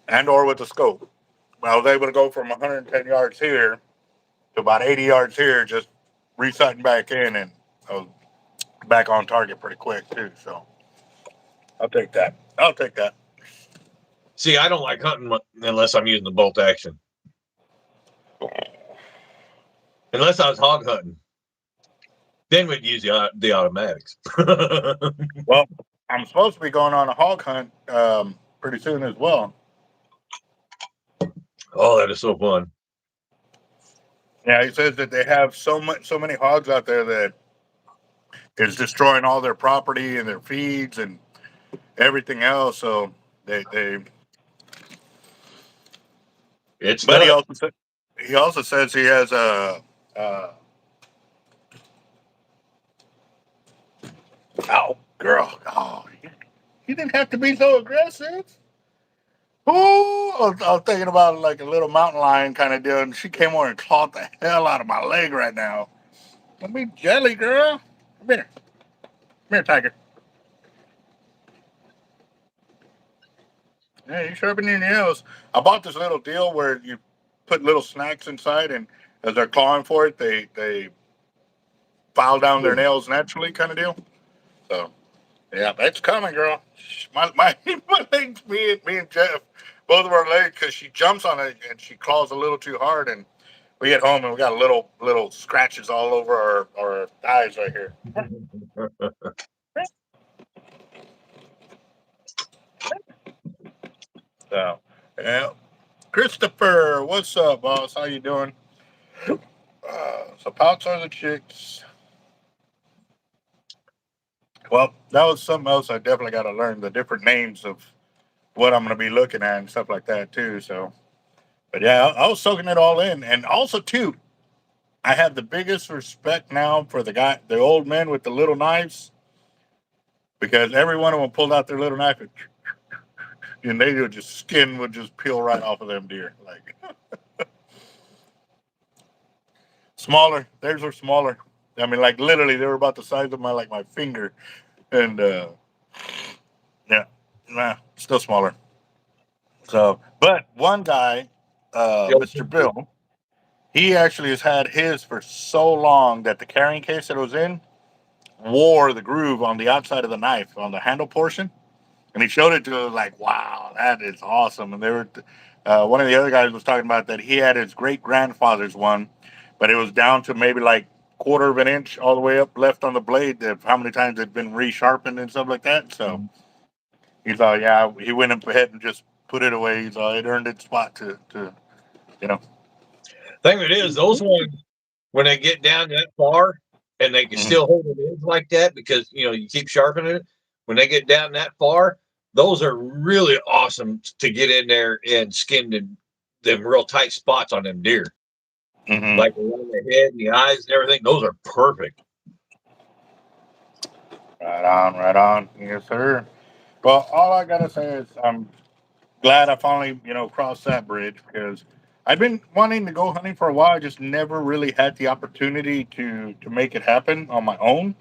and or with a scope, I was able to go from 110 yards here to about 80 yards here, just resetting back in, and I was back on target pretty quick too. So I'll take that. I'll take that. see, I don't like hunting unless I'm using the bolt action. Unless I was hog hunting, then we'd use the automatics. Well, I'm supposed to be going on a hog hunt pretty soon as well. Oh, that is so fun. Yeah, he says that they have so many hogs out there that is destroying all their property and their feeds and everything else. So they It's but nuts. he also says he has a. Oh, girl. Oh, he didn't have to be so aggressive. Oh, I was thinking about like a little mountain lion kind of deal, and she came over and clawed the hell out of my leg right now. Don't be jelly, girl. Come here. Come here, tiger. Yeah, you sharpen your nails. I bought this little deal where you put little snacks inside, and as they're clawing for it, they file down their nails naturally, kind of deal. So yeah, that's coming, girl. My legs, me and Jeff, both of our legs, because she jumps on it and she claws a little too hard, and we get home and we got little scratches all over our thighs right here. So yeah, Christopher, what's up, boss? How you doing? So pouts are the chicks. Well, that was something else I definitely got to learn the different names of what I'm going to be looking at and stuff like that too. So, but yeah, I was soaking it all in, and also too, I have the biggest respect now for the old men with the little knives, because every one of them pulled out their little knife and they would just skin would just peel right off of them deer. Like smaller, theirs were smaller. I mean, like literally, they were about the size of my finger, and yeah, nah, still smaller. So, but one guy, Mr. Bill, he actually has had his for so long that the carrying case that it was in wore the groove on the outside of the knife on the handle portion, and he showed it to us like, "Wow, that is awesome!" And they were, one of the other guys was talking about that he had his great grandfather's one, but it was down to maybe like quarter of an inch all the way up left on the blade. Of how many times it'd been resharpened and stuff like that. So he thought, yeah, he went ahead and just put it away. He thought it earned its spot to you know. Thing it is, those ones when they get down that far and they can Mhm. still hold it in like that because you keep sharpening it. When they get down that far, those are really awesome to get in there and skin them real tight spots on them deer, Mhm. like around the head and the eyes and everything. Those are perfect. Right on, right on. Yes, sir. Well, all I gotta say is I'm glad I finally, crossed that bridge, because I've been wanting to go hunting for a while. I just never really had the opportunity to make it happen on my own.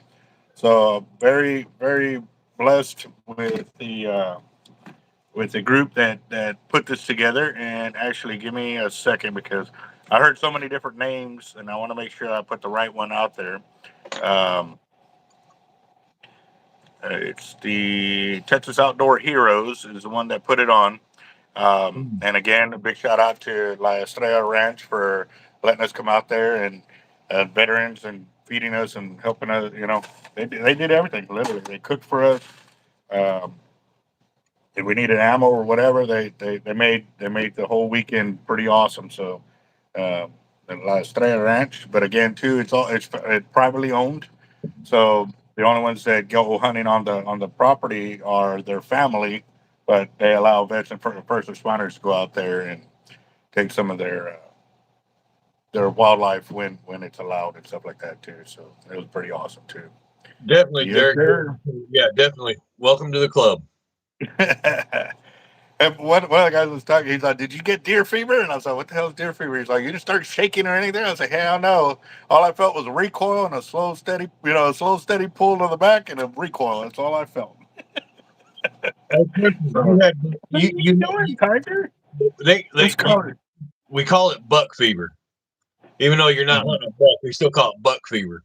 So very, very blessed with the group that put this together. And actually, give me a second, because I heard so many different names, and I want to make sure I put the right one out there. Um, it's the Texas Outdoor Heroes is the one that put it on. And again, a big shout out to La Estrella Ranch for letting us come out there, and veterans, and feeding us and helping us. They did everything. Literally, they cooked for us. Um, if we needed ammo or whatever, they made the whole weekend pretty awesome. So, um, the La Estrella Ranch, but again, too, it's privately owned. So the only ones that go hunting on the property are their family, but they allow vets and first responders to go out there and take some of their wildlife when it's allowed and stuff like that too. So it was pretty awesome too. Definitely, Yes, Derek. sir. Yeah, definitely. Welcome to the club. And one of the guys was talking. He's like, "Did you get deer fever?" And I was like, "What the hell is deer fever?" He's like, "You didn't start shaking or anything." I was like, "Hell no! All I felt was a recoil and a slow, steady pull to the back and a recoil. That's all I felt." You So, had what are you doing, you Tiger? they It's they you, covered. we call it buck fever. Even though you're not Mhm. hunting a buck, we still call it buck fever.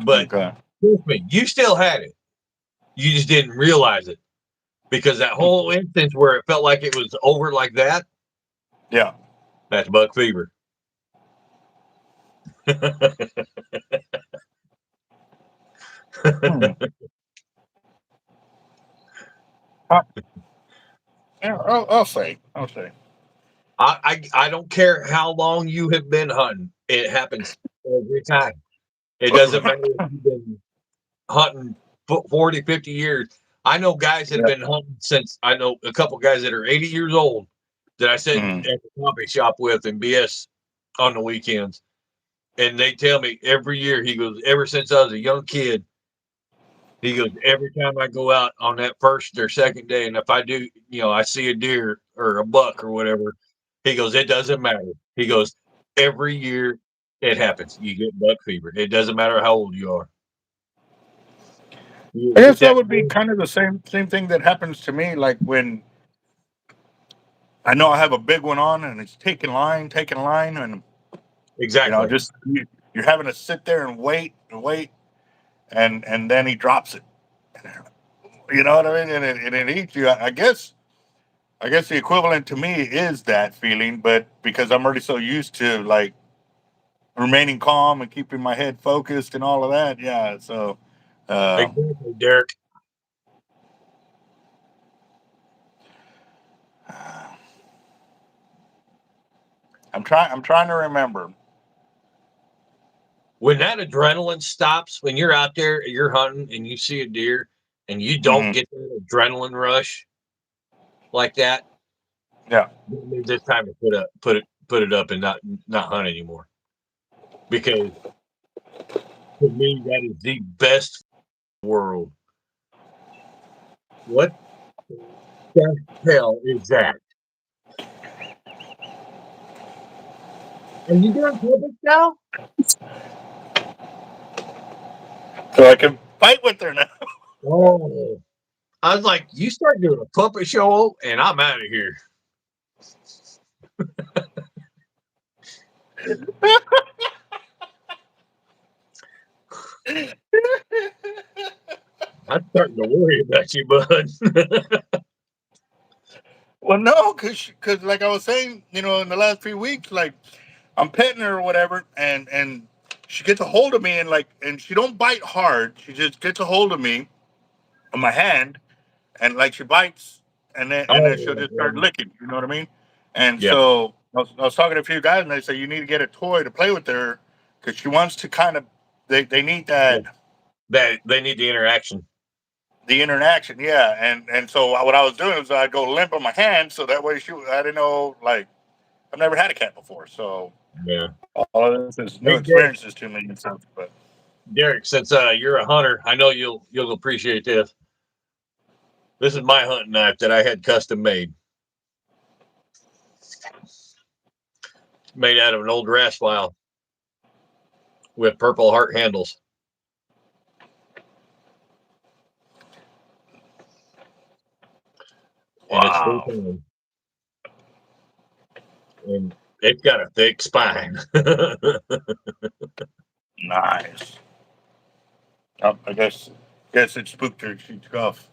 But Okay. trust me, you still had it. You just didn't realize it because that whole instance where it felt like it was over like that, Yeah. that's buck fever. Hmm. Uh, yeah, I'll say. I'll say. I don't care how long you have been hunting. It happens every time. It doesn't matter if you've been hunting 40, 50 years. I know guys that have Yeah. been hunting since I know a couple guys that are 80 years old that I sit at Mm. the coffee shop with and BS. on the weekends. And they tell me every year, he goes, ever since I was a young kid, he goes, every time I go out on that first or second day, and if I do, I see a deer or a buck or whatever, he goes, it doesn't matter. He goes, every year it happens. You get buck fever. It doesn't matter how old you are. You I get guess that that. would be kind of the same thing that happens to me. Like when I know I have a big one on and it's taking line, and Exactly. just you're having to sit there and wait, and then he drops it. You know what I mean? And it eats you. I guess the equivalent to me is that feeling, but because I'm already so used to like remaining calm and keeping my head focused and all of that, yeah. So Exactly, Derek. I'm trying to remember. When that adrenaline stops, when you're out there, you're hunting and you see a deer and you don't Hmm. get that adrenaline rush like that, Yeah. it means it's time to put it up and not hunt anymore. Because to me, that is the best world. What the hell is that? Are you doing public now? So I can fight with her now. Oh, I was like, you start doing a puppet show and I'm out of here. I'm starting to worry about you, bud. Well, no, because like I was saying, in the last few weeks, like I'm petting her or whatever, and she gets a hold of me and she don't bite hard. She just gets a hold of me on my hand, and like she bites, and then she'll Oh, just start licking. You know what I mean? And yeah, so I was talking to a few guys, and they say you need to get a toy to play with her because she wants to kind of they need yeah. that That they need the interaction. the interaction, yeah. And so what I was doing was I'd go limp on my hand, so that way I didn't know, like, I've never had a cat before, so Yeah. all of this is new Hey, Derek, experiences to me and stuff. But Derek, since you're a hunter, I know you'll appreciate this. This is my hunting knife that I had custom made. Made out of an old grass file with purple heart handles. And it's full wow, time. And it's got a thick spine. nice. I guess it spooked her. She took off.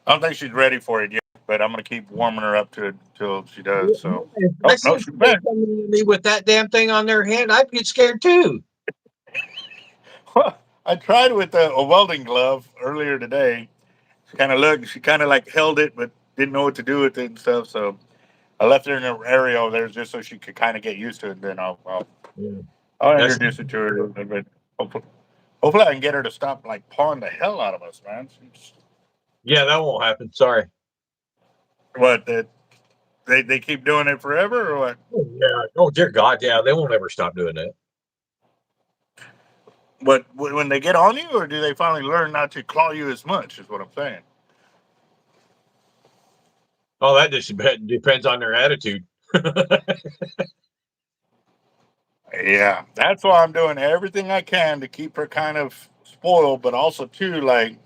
I don't think she's ready for it yet, but I'm gonna keep warming her up to it until she does. So, If I oh see no, she's somebody back. coming at me with that damn thing on their hand, I'd get scared too. I tried with a welding glove earlier today. She kind of looked. She kind of like held it, but didn't know what to do with it and stuff. So I left her in an area over there just so she could kind of get used to it. And then Yeah. I'll That's introduce it to her. But hopefully I can get her to stop like pawing the hell out of us, man. yeah, that won't happen. Sorry. What they keep doing it forever or what? Oh, yeah. Oh dear God, yeah, they won't ever stop doing that. But when they get on you, or do they finally learn not to claw you as much? Is what I'm saying. Oh, that just depends on their attitude. Yeah, that's why I'm doing everything I can to keep her kind of spoiled, but also too like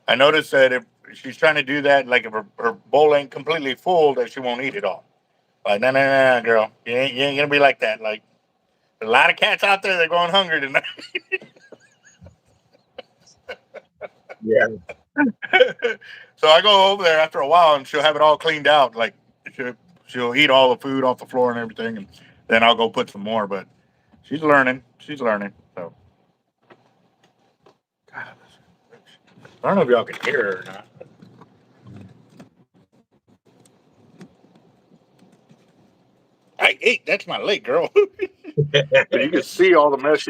I noticed that if she's trying to do that, like if her bowl ain't completely full, that she won't eat it all. Like, no, no, no, no, girl, you ain't gonna be like that. Like, there's a lot of cats out there that are going hungry tonight. Yeah. So I go over there after a while, and she'll have it all cleaned out. Like, she'll, she'll eat all the food off the floor and everything, and then I'll go put some more. But she's learning. She's learning. So, God, I don't know if y'all can hear her or not. Hey, that's my leg, girl. But you can see all the mess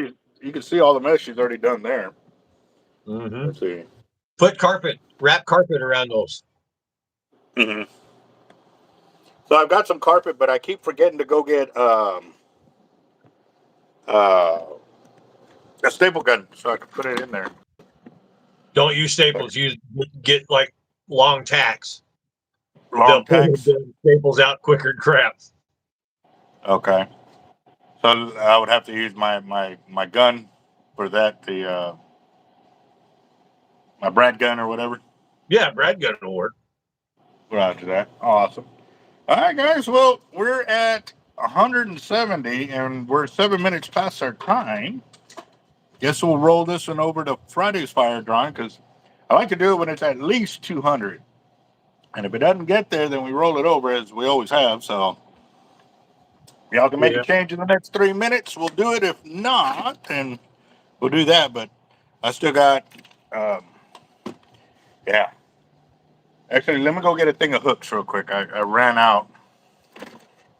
she's already done there. hmm Let's see. Wrap carpet around those. So I've got some carpet, but I keep forgetting to go get a staple gun so I can put it in there. Don't use staples. Get like long tacks. Long tacks. The staples out quicker than crap. Okay. So I would have to use my gun for that, my Brad gun or whatever. Yeah, Brad gun will work. Roger that. Awesome. All right, guys. Well, we're at 170, and we're 7 minutes past our time. Guess we'll roll this one over to Friday's fire drawing because I like to do it when it's at least 200. And if it doesn't get there, then we roll it over as we always have. So y'all can make a change in the next 3 minutes. We'll do it. If not, then we'll do that. But I still got, yeah. Actually, let me go get a thing of hooks real quick. I ran out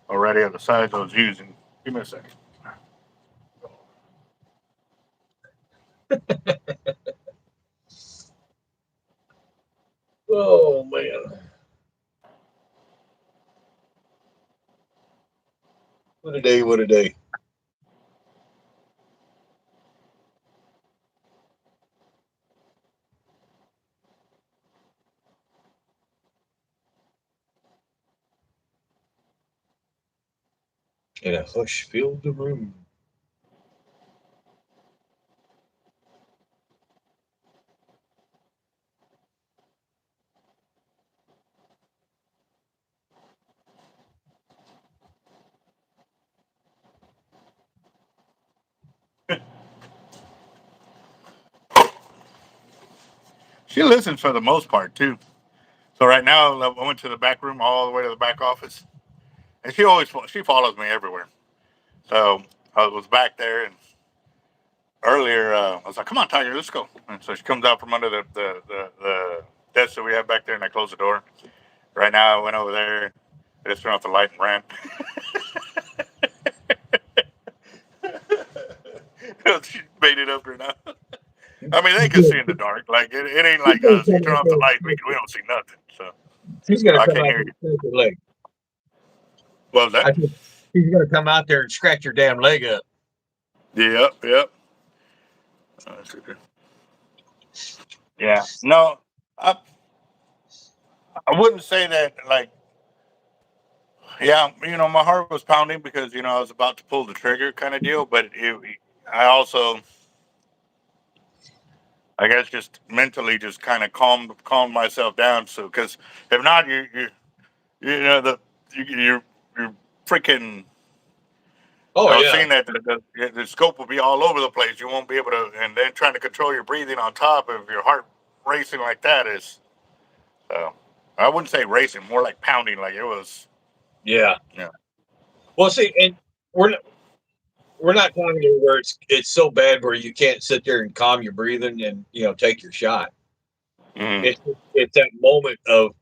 already of the size I was using. Give me a second. Oh, man. What a day, what a day. And a hush filled the room. She listens for the most part, too. So right now, I went to the back room all the way to the back office. And she follows me everywhere. So I was back there, and earlier I was like, "Come on, Tiger, let's go." And so she comes out from under the desk that we have back there, and I close the door. Right now, I went over there, I just turned off the light and ran. She made it up there now. I mean, they can see in the dark. Like it ain't like us. You turn off the light, we don't see nothing. So She's gonna I come can't out hear and you. scratch your leg. What was that? She's gonna come out there and scratch your damn leg up. Yep. Yeah. No, I wouldn't say that. Like, yeah, my heart was pounding because I was about to pull the trigger, kind of deal. But I also, I guess, just mentally, just kind of calmed myself down. So, because if not, you're freaking. Oh, I was yeah. seeing that the scope will be all over the place. You won't be able to, and then trying to control your breathing on top of your heart racing like that is. I wouldn't say racing, more like pounding, like it was. Yeah. Yeah. Well, see, and we're not talking to where it's so bad where you can't sit there and calm your breathing and take your shot. Mm. It's that moment of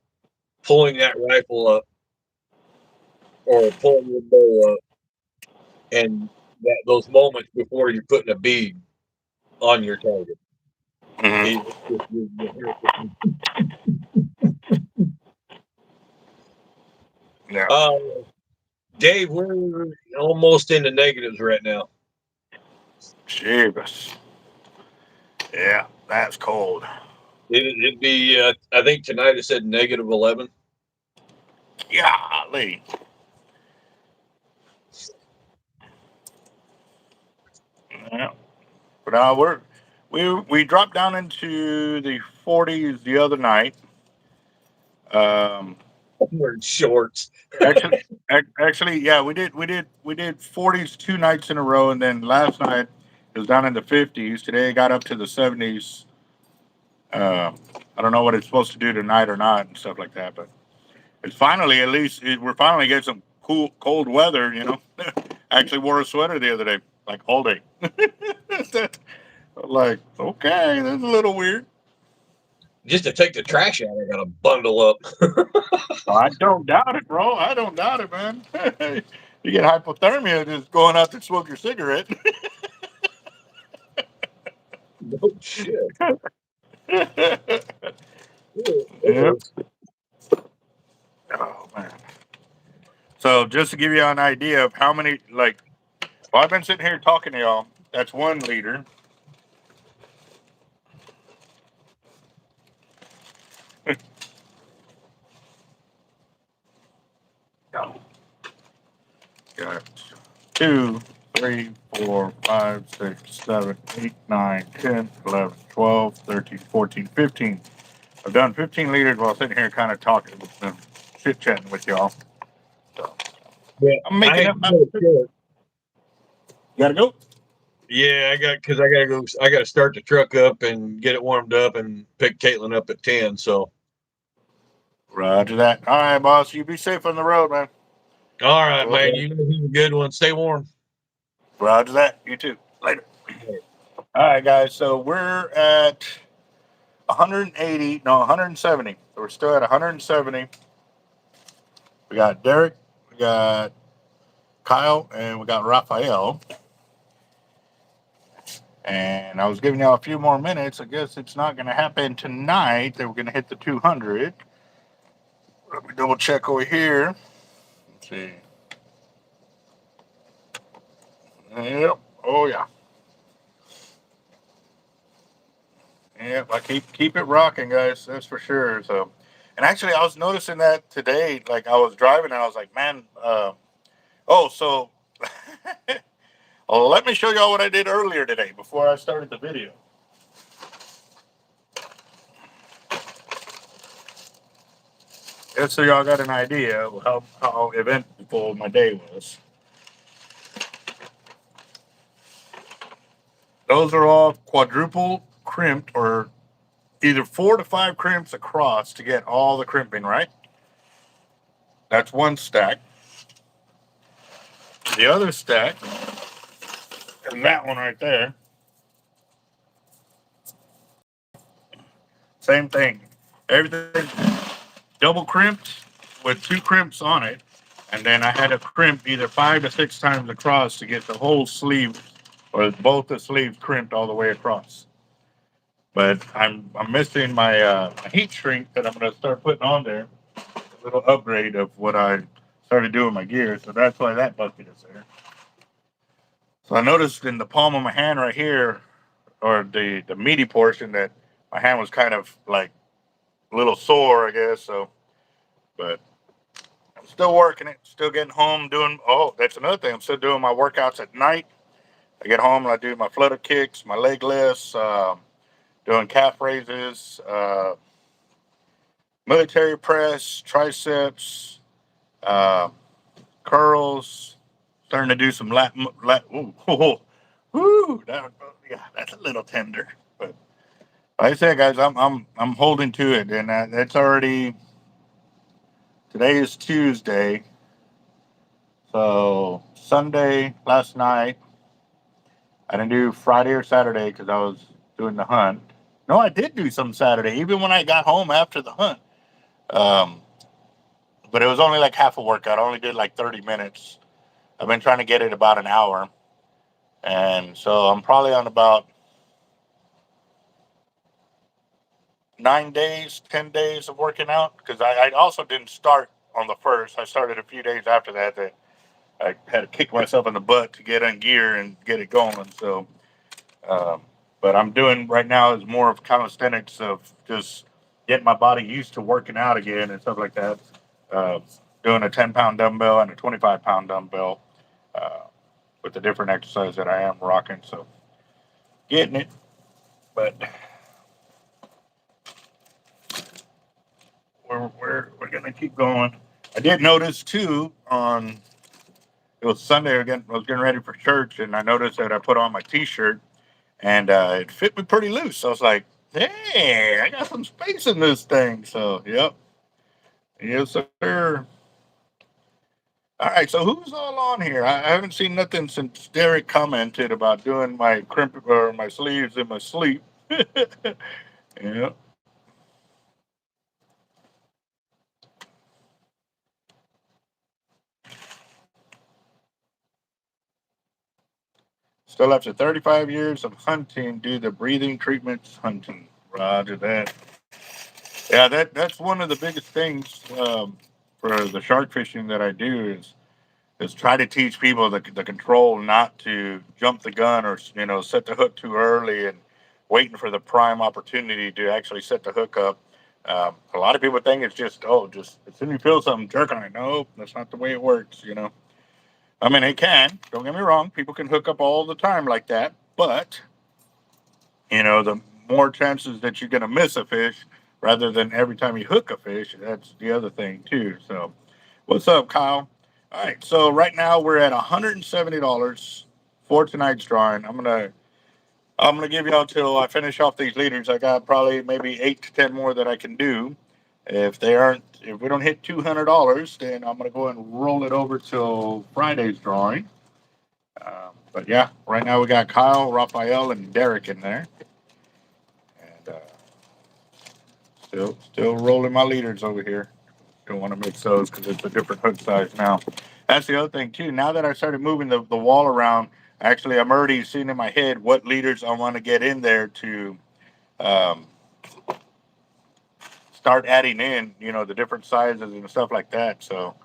pulling that rifle up or pulling your bow up, and those moments before you're putting a bead on your target. Mm-hmm. Yeah. Dave, we're almost in the negatives right now. Jeebus. Yeah, that's cold. It'd be, I think tonight it said -11. Golly. Yeah. But now we dropped down into the 40s the other night. Wearing shorts. Actually, yeah, we did 40s 2 nights in a row, and then last night it was down in the 50s. Today it got up to the 70s. I don't know what it's supposed to do tonight or not and stuff like that, but it's finally, at least we're finally getting some cold weather. I actually wore a sweater the other day, like all day. Like, okay, that's a little weird. Just to take the trash out, I got to bundle up. I don't doubt it, bro. I don't doubt it, man. You get hypothermia just going out to smoke your cigarette. No shit. Yep. Oh man. So just to give you an idea of how many, like, Well, I've been sitting here talking to y'all. That's 1 liter. Got 2, 3, 4, 5, 6, 7, 8, 9, 10, 11, 12, 13, 14, 15. I've done 15 liters while sitting here kind of talking, chit chatting with y'all. So Yeah, I'm making up. You Gotta go. Yeah, because I gotta go. I gotta start the truck up and get it warmed up and pick Caitlin up at 10. So, Roger that. All right, boss. You be safe on the road, man. all right, Well, man. You know who's a good one. Stay warm. Roger that. You too. Later. All right, guys. So we're at 180. No, 170. So we're still at 170. We got Derek. We got Kyle, and we got Raphael. And I was giving y'all a few more minutes. I guess it's not going to happen tonight. That we're going to hit the 200. Let me double check over here. Let's see. Yep. Oh yeah. Yep. I keep it rocking, guys. That's for sure. So, and actually, I was noticing that today. Like I was driving, and I was like, man. Oh, so let me show y'all what I did earlier today before I started the video. Just so y'all got an idea of how eventful my day was. Those are all quadruple crimped, or either 4 to 5 crimps across to get all the crimping right. That's one stack. The other stack is that one right there. Same thing. Everything double crimped with 2 crimps on it. And then I had to crimp either 5 to 6 times across to get the whole sleeve or both the sleeves crimped all the way across. But I'm missing my heat shrink that I'm going to start putting on there. A little upgrade of what I started doing my gear. So that's why that bucket is there. So I noticed in the palm of my hand right here, or the meaty portion, that my hand was kind of like a little sore, I guess. So, but I'm still working it, still getting home doing. Oh, that's another thing. I'm still doing my workouts at night. I get home and I do my flutter kicks, my leg lifts, doing calf raises, military press, triceps, uh, curls. Starting to do some ooh, ooh, yeah, that's a little tender, but like I said, guys, I'm holding to it, and it's already, today is Tuesday, so Sunday last night. I didn't do Friday or Saturday because I was doing the hunt. No, I did do some Saturday, even when I got home after the hunt. Um, but it was only like half a workout. I only did like 30 minutes. I've been trying to get it about an hour, and so I'm probably on about 9 days, 10 days of working out, because I also didn't start on the first. I started a few days after that. That I had to kick myself in the butt to get on gear and get it going. So, um, but I'm doing right now is more of calisthenics of just getting my body used to working out again and stuff like that. Uh, Doing a 10-pound dumbbell and a 25-pound dumbbell uh, with the different exercise that I am rocking. So, getting it, but we're gonna keep going. I did notice too on, it was Sunday again. I was getting ready for church, and I noticed that I put on my T-shirt, and it fit me pretty loose. So I was like, "Hey, I got some space in this thing." So, yep, yes, sir. All right, so who's all on here? I haven't seen nothing since Derek commented about doing my crimp or my sleeves in my sleep. Yeah. Still after 35 years of hunting, do the breathing treatments hunting. Roger that. Yeah, that's one of the biggest things for the shark fishing that I do is try to teach people the control not to jump the gun or set the hook too early and waiting for the prime opportunity to actually set the hook up. A lot of people think it's just as soon as you feel something, jerk on it. No, that's not the way it works. I mean, it can. Don't get me wrong. People can hook up all the time like that, but the more chances that you're going to miss a fish rather than every time you hook a fish. That's the other thing too. So, what's up, Kyle? All right. So right now we're at $170 for tonight's drawing. I'm gonna give y'all till I finish off these leaders. I got probably maybe 8 to 10 more that I can do. If we don't hit $200, then I'm gonna go and roll it over till Friday's drawing. But yeah, right now we got Kyle, Raphael, and Derek in there, and still rolling my leaders over here. Don't want to mix those because it's a different hook size now. That's the other thing too. Now that I started moving the wall around, actually I'm already seeing in my head what leaders I want to get in there to um, start adding in, the different sizes and stuff like that. So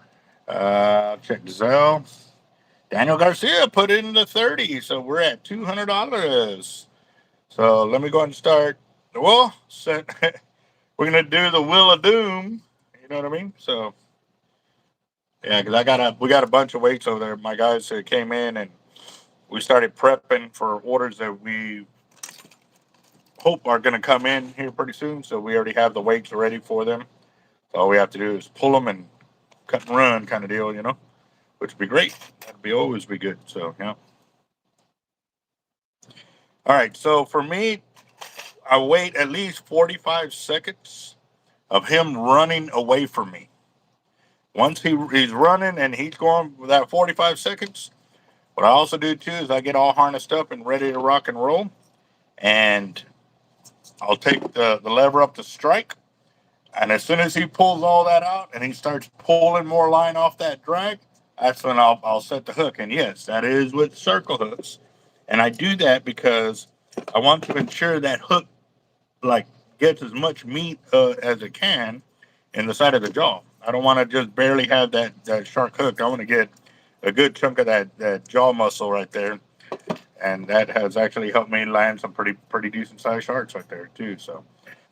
check Giselle. Daniel Garcia put in the 30, so we're at $200. So let me go ahead and start. Well, we're gonna do the Wheel of Doom. You know what I mean? So yeah, because we got a bunch of weights over there. My guys came in and we started prepping for orders that we hope are going to come in here pretty soon. So we already have the weights ready for them. So all we have to do is pull them and cut and run kind of deal, which would be great. That'd be always be good. So yeah. All right. So for me, I wait at least 45 seconds of him running away from me. Once he's running and he's going with that 45 seconds, what I also do too is I get all harnessed up and ready to rock and roll, and I'll take the lever up to strike. And as soon as he pulls all that out and he starts pulling more line off that drag, that's when I'll set the hook. And yes, that is with circle hooks, and I do that because I want to ensure that hook like gets as much meat as it can in the side of the jaw. I don't want to just barely have that shark hook. I want to get a good chunk of that jaw muscle right there, and that has actually helped me land some pretty decent sized sharks right there too. So,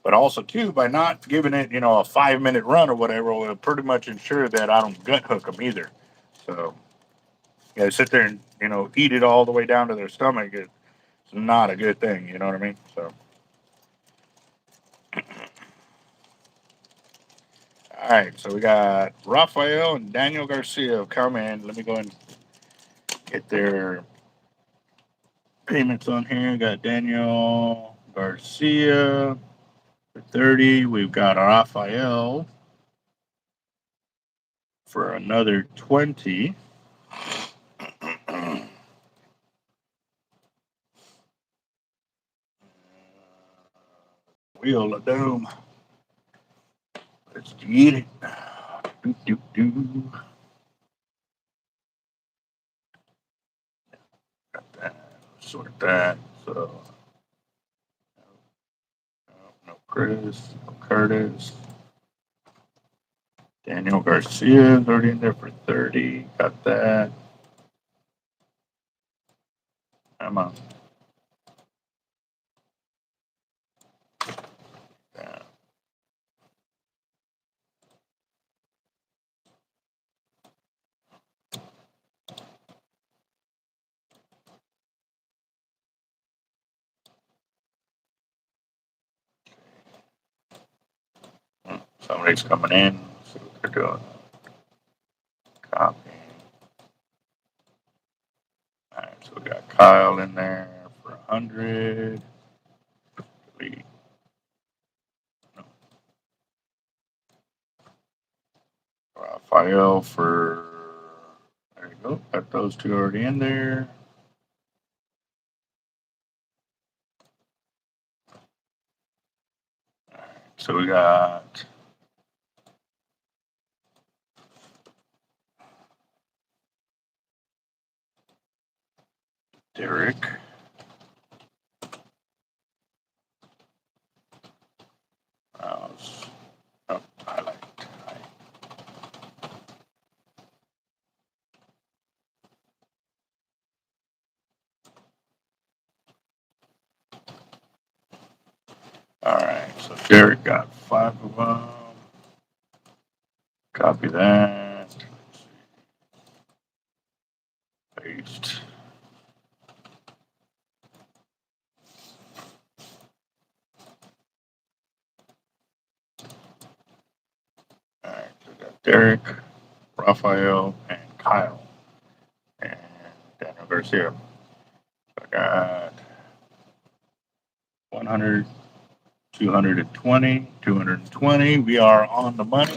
but also too by not giving it a 5 minute run or whatever will pretty much ensure that I don't gut hook them either. So yeah, sit there and eat it all the way down to their stomach. It's not a good thing. You know what I mean? So. All right, so we got Rafael and Daniel Garcia come in. Let me go and get their payments on here. Got Daniel Garcia for 30. We've got Rafael for another 20. Wheel of Doom. Let's get it. Do, do, do. Got that. Sort that. So, no Chris, no Curtis. Daniel Garcia is already in there for 30. Got that. Come on. Somebody's coming in. Let's see what they're doing. Copy. All right, so we got Kyle in there for 100. Delete. No. Raphael for. There you go. Got those two already in there. All right, so we got. Derek. Oh, highlight. So Derek got 5 of them. Copy that. Paste. All right, so we got Derek, Raphael, and Kyle, and Daniel Garcia. So I got 100, 220, 220. We are on the money.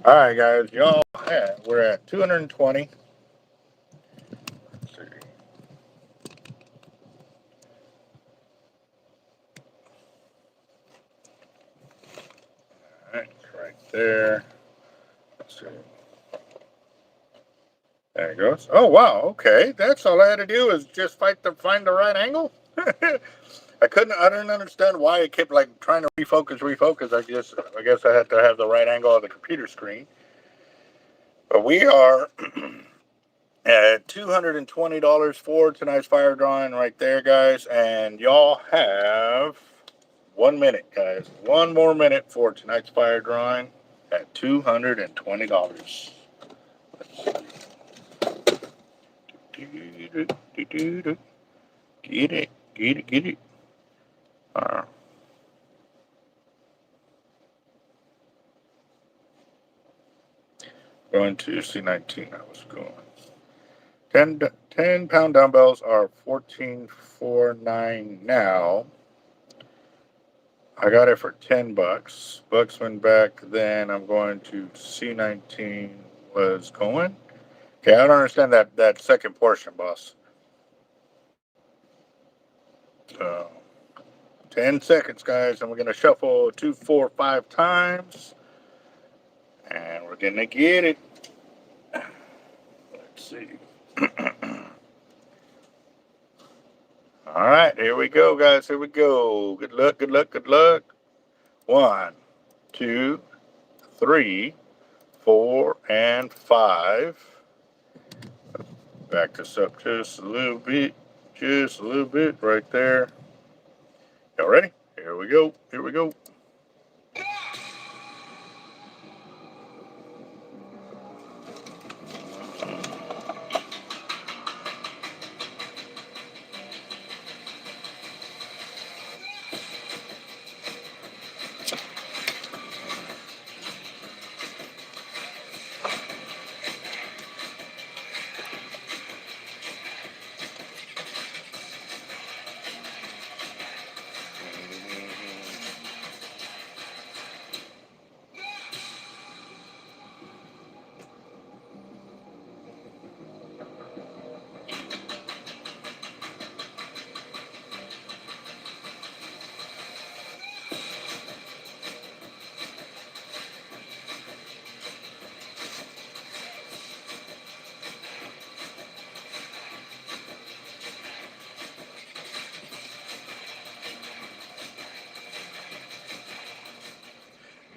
All right, guys, y'all. Yeah, we're at 220. Let's see. All right, right there. Let's see. There it goes. Oh wow, okay. That's all I had to do is just find the right angle. I didn't understand why it kept like trying to refocus. I guess I had to have the right angle of the computer screen. But we are at $220 for tonight's fire drawing right there, guys. And y'all have 1 minute, guys. One more minute for tonight's fire drawing at $220. Get it. Going to C19, I was going. 10-pound dumbbells are $14.49 now. I got it for $10. Bucks went back then. I'm going to C19 was going. Okay, I don't understand that second portion, boss. 10 seconds, guys, and we're going to shuffle 2, 4, 5 times. And we're going to get it. Let's see. All right, here we go, guys. Here we go. Good luck. 1, 2, 3, 4, and 5. Back this up just a little bit. Right there. Y'all ready? Here we go.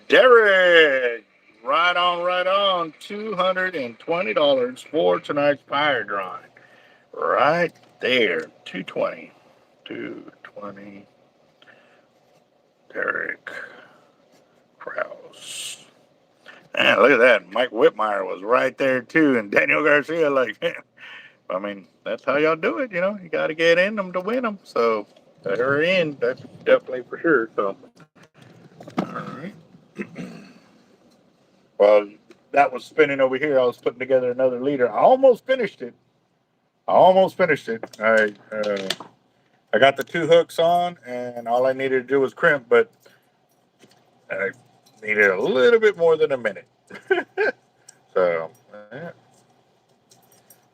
Derek, right on. $220 for tonight's fire drawing. Right there, 220. Derek Krause. Man, look at that. Mike Whitmire was right there too, and Daniel Garcia. Like, I mean, that's how y'all do it. You got to get in them to win them. So, they're in. That's definitely for sure. So, all right. Well, that was spinning over here. I was putting together another leader. I almost finished it. I got the 2 hooks on, and all I needed to do was crimp, but I needed a little bit more than a minute. So, yeah.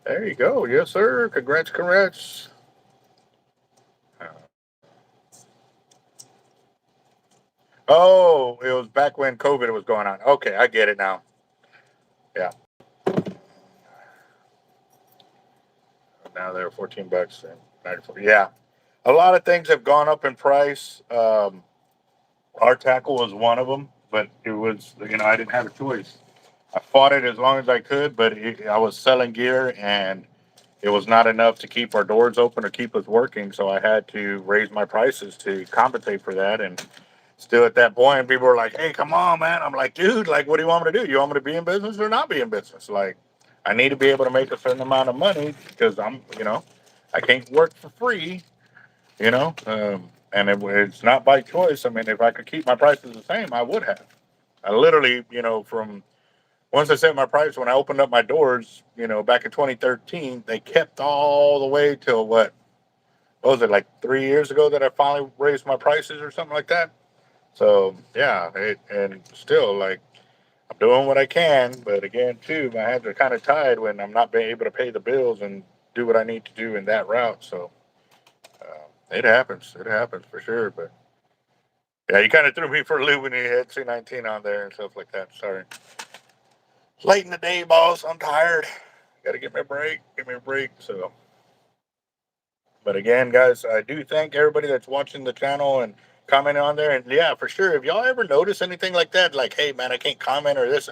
There you go. Yes, sir. Congrats. Oh, it was back when COVID was going on. Okay, I get it now. Yeah. Now they're $14 and 94. Yeah. A lot of things have gone up in price. Our tackle was one of them, but it was, I didn't have a choice. I fought it as long as I could, but I was selling gear and it was not enough to keep our doors open or keep us working. So I had to raise my prices to compensate for that. And still at that point, people are like, "Hey, come on, man." I'm like, "Dude, like, what do you want me to do? You want me to be in business or not be in business? Like, I need to be able to make a certain amount of money because I can't work for free, and it's not by choice. I mean, if I could keep my prices the same, I would have. I literally, from once I set my price when I opened up my doors, back in 2013, they kept all the way till what was it, like 3 years ago that I finally raised my prices or something like that. So yeah, and still like I'm doing what I can, but again, too, my hands are kind of tied when I'm not being able to pay the bills and do what I need to do in that route. So it happens. It happens for sure. But yeah, you kind of threw me for a loop when you had C19 on there and stuff like that. Sorry. Late in the day, boss. I'm tired. Got to get me a break. Give me a break. So, but again, guys, I do thank everybody that's watching the channel and commenting on there. And yeah, for sure, if y'all ever notice anything like that, like, hey, man, I can't comment or this,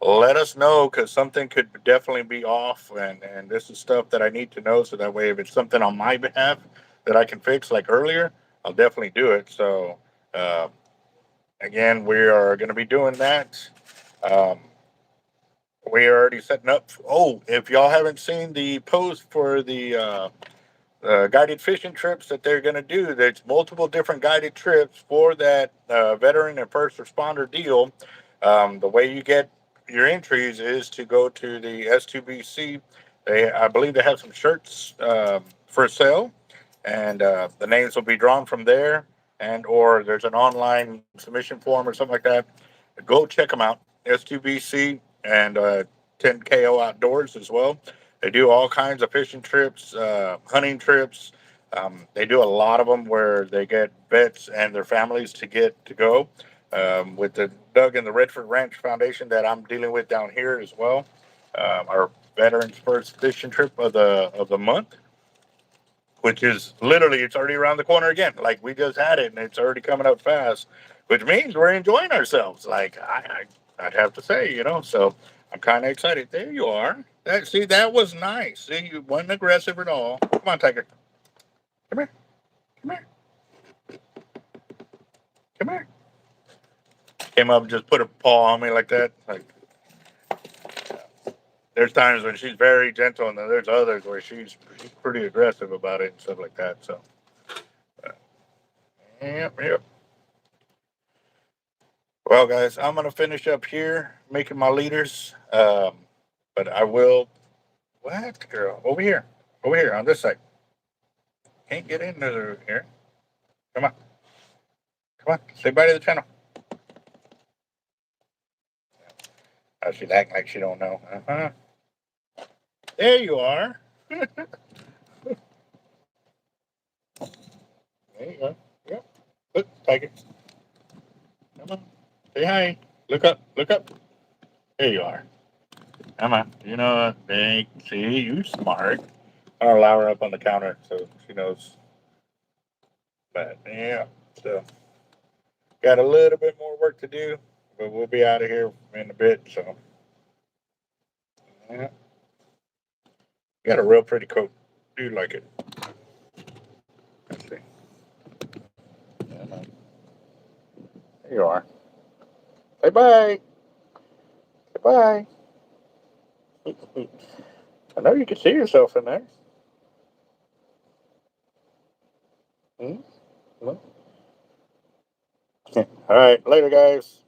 let us know because something could definitely be off. And this is stuff that I need to know. So that way, if it's something on my behalf that I can fix like earlier, I'll definitely do it. So, uh, again, we are going to be doing that. Um, we are already setting up. Oh, if y'all haven't seen the post for the guided fishing trips that they're going to do, there's multiple different guided trips for that veteran and first responder deal. The way you get your entries is to go to the S2BC. I believe they have some shirts for sale, and the names will be drawn from there. And or there's an online submission form or something like that. Go check them out. S2BC and 10KO Outdoors as well. They do all kinds of fishing trips, hunting trips. They do a lot of them where they get vets and their families to get to go. With the Doug and the Redford Ranch Foundation that I'm dealing with down here as well. Our veterans first fishing trip of the month, which is literally it's already around the corner again. Like we just had it and it's already coming up fast, which means we're enjoying ourselves. Like I'd have to say, so I'm kind of excited. There you are. That was nice. See, you wasn't aggressive at all. Come on, Tiger. Come here. Come here. Come here. Came up and just put a paw on me like that. Like there's times when she's very gentle, and then there's others where she's pretty aggressive about it and stuff like that. So, yep. Well, guys, I'm gonna finish up here making my leaders. But I will. What, girl? Over here on this side. Can't get into here. Come on, come on. Say bye to the channel. Oh, she's acting like she don't know. There you are. There you go. Yep. Look, Tiger. Come on. Say hi. Look up. Look up. There you are. Come on. You know, see, you smart. I'll allow her up on the counter so she knows. But yeah, so got a little bit more work to do, but we'll be out of here in a bit. So yeah, got a real pretty coat. Do you like it? Let's see. There you are. Say bye. Say bye. I know you can see yourself in there. Hmm? All right, later, guys.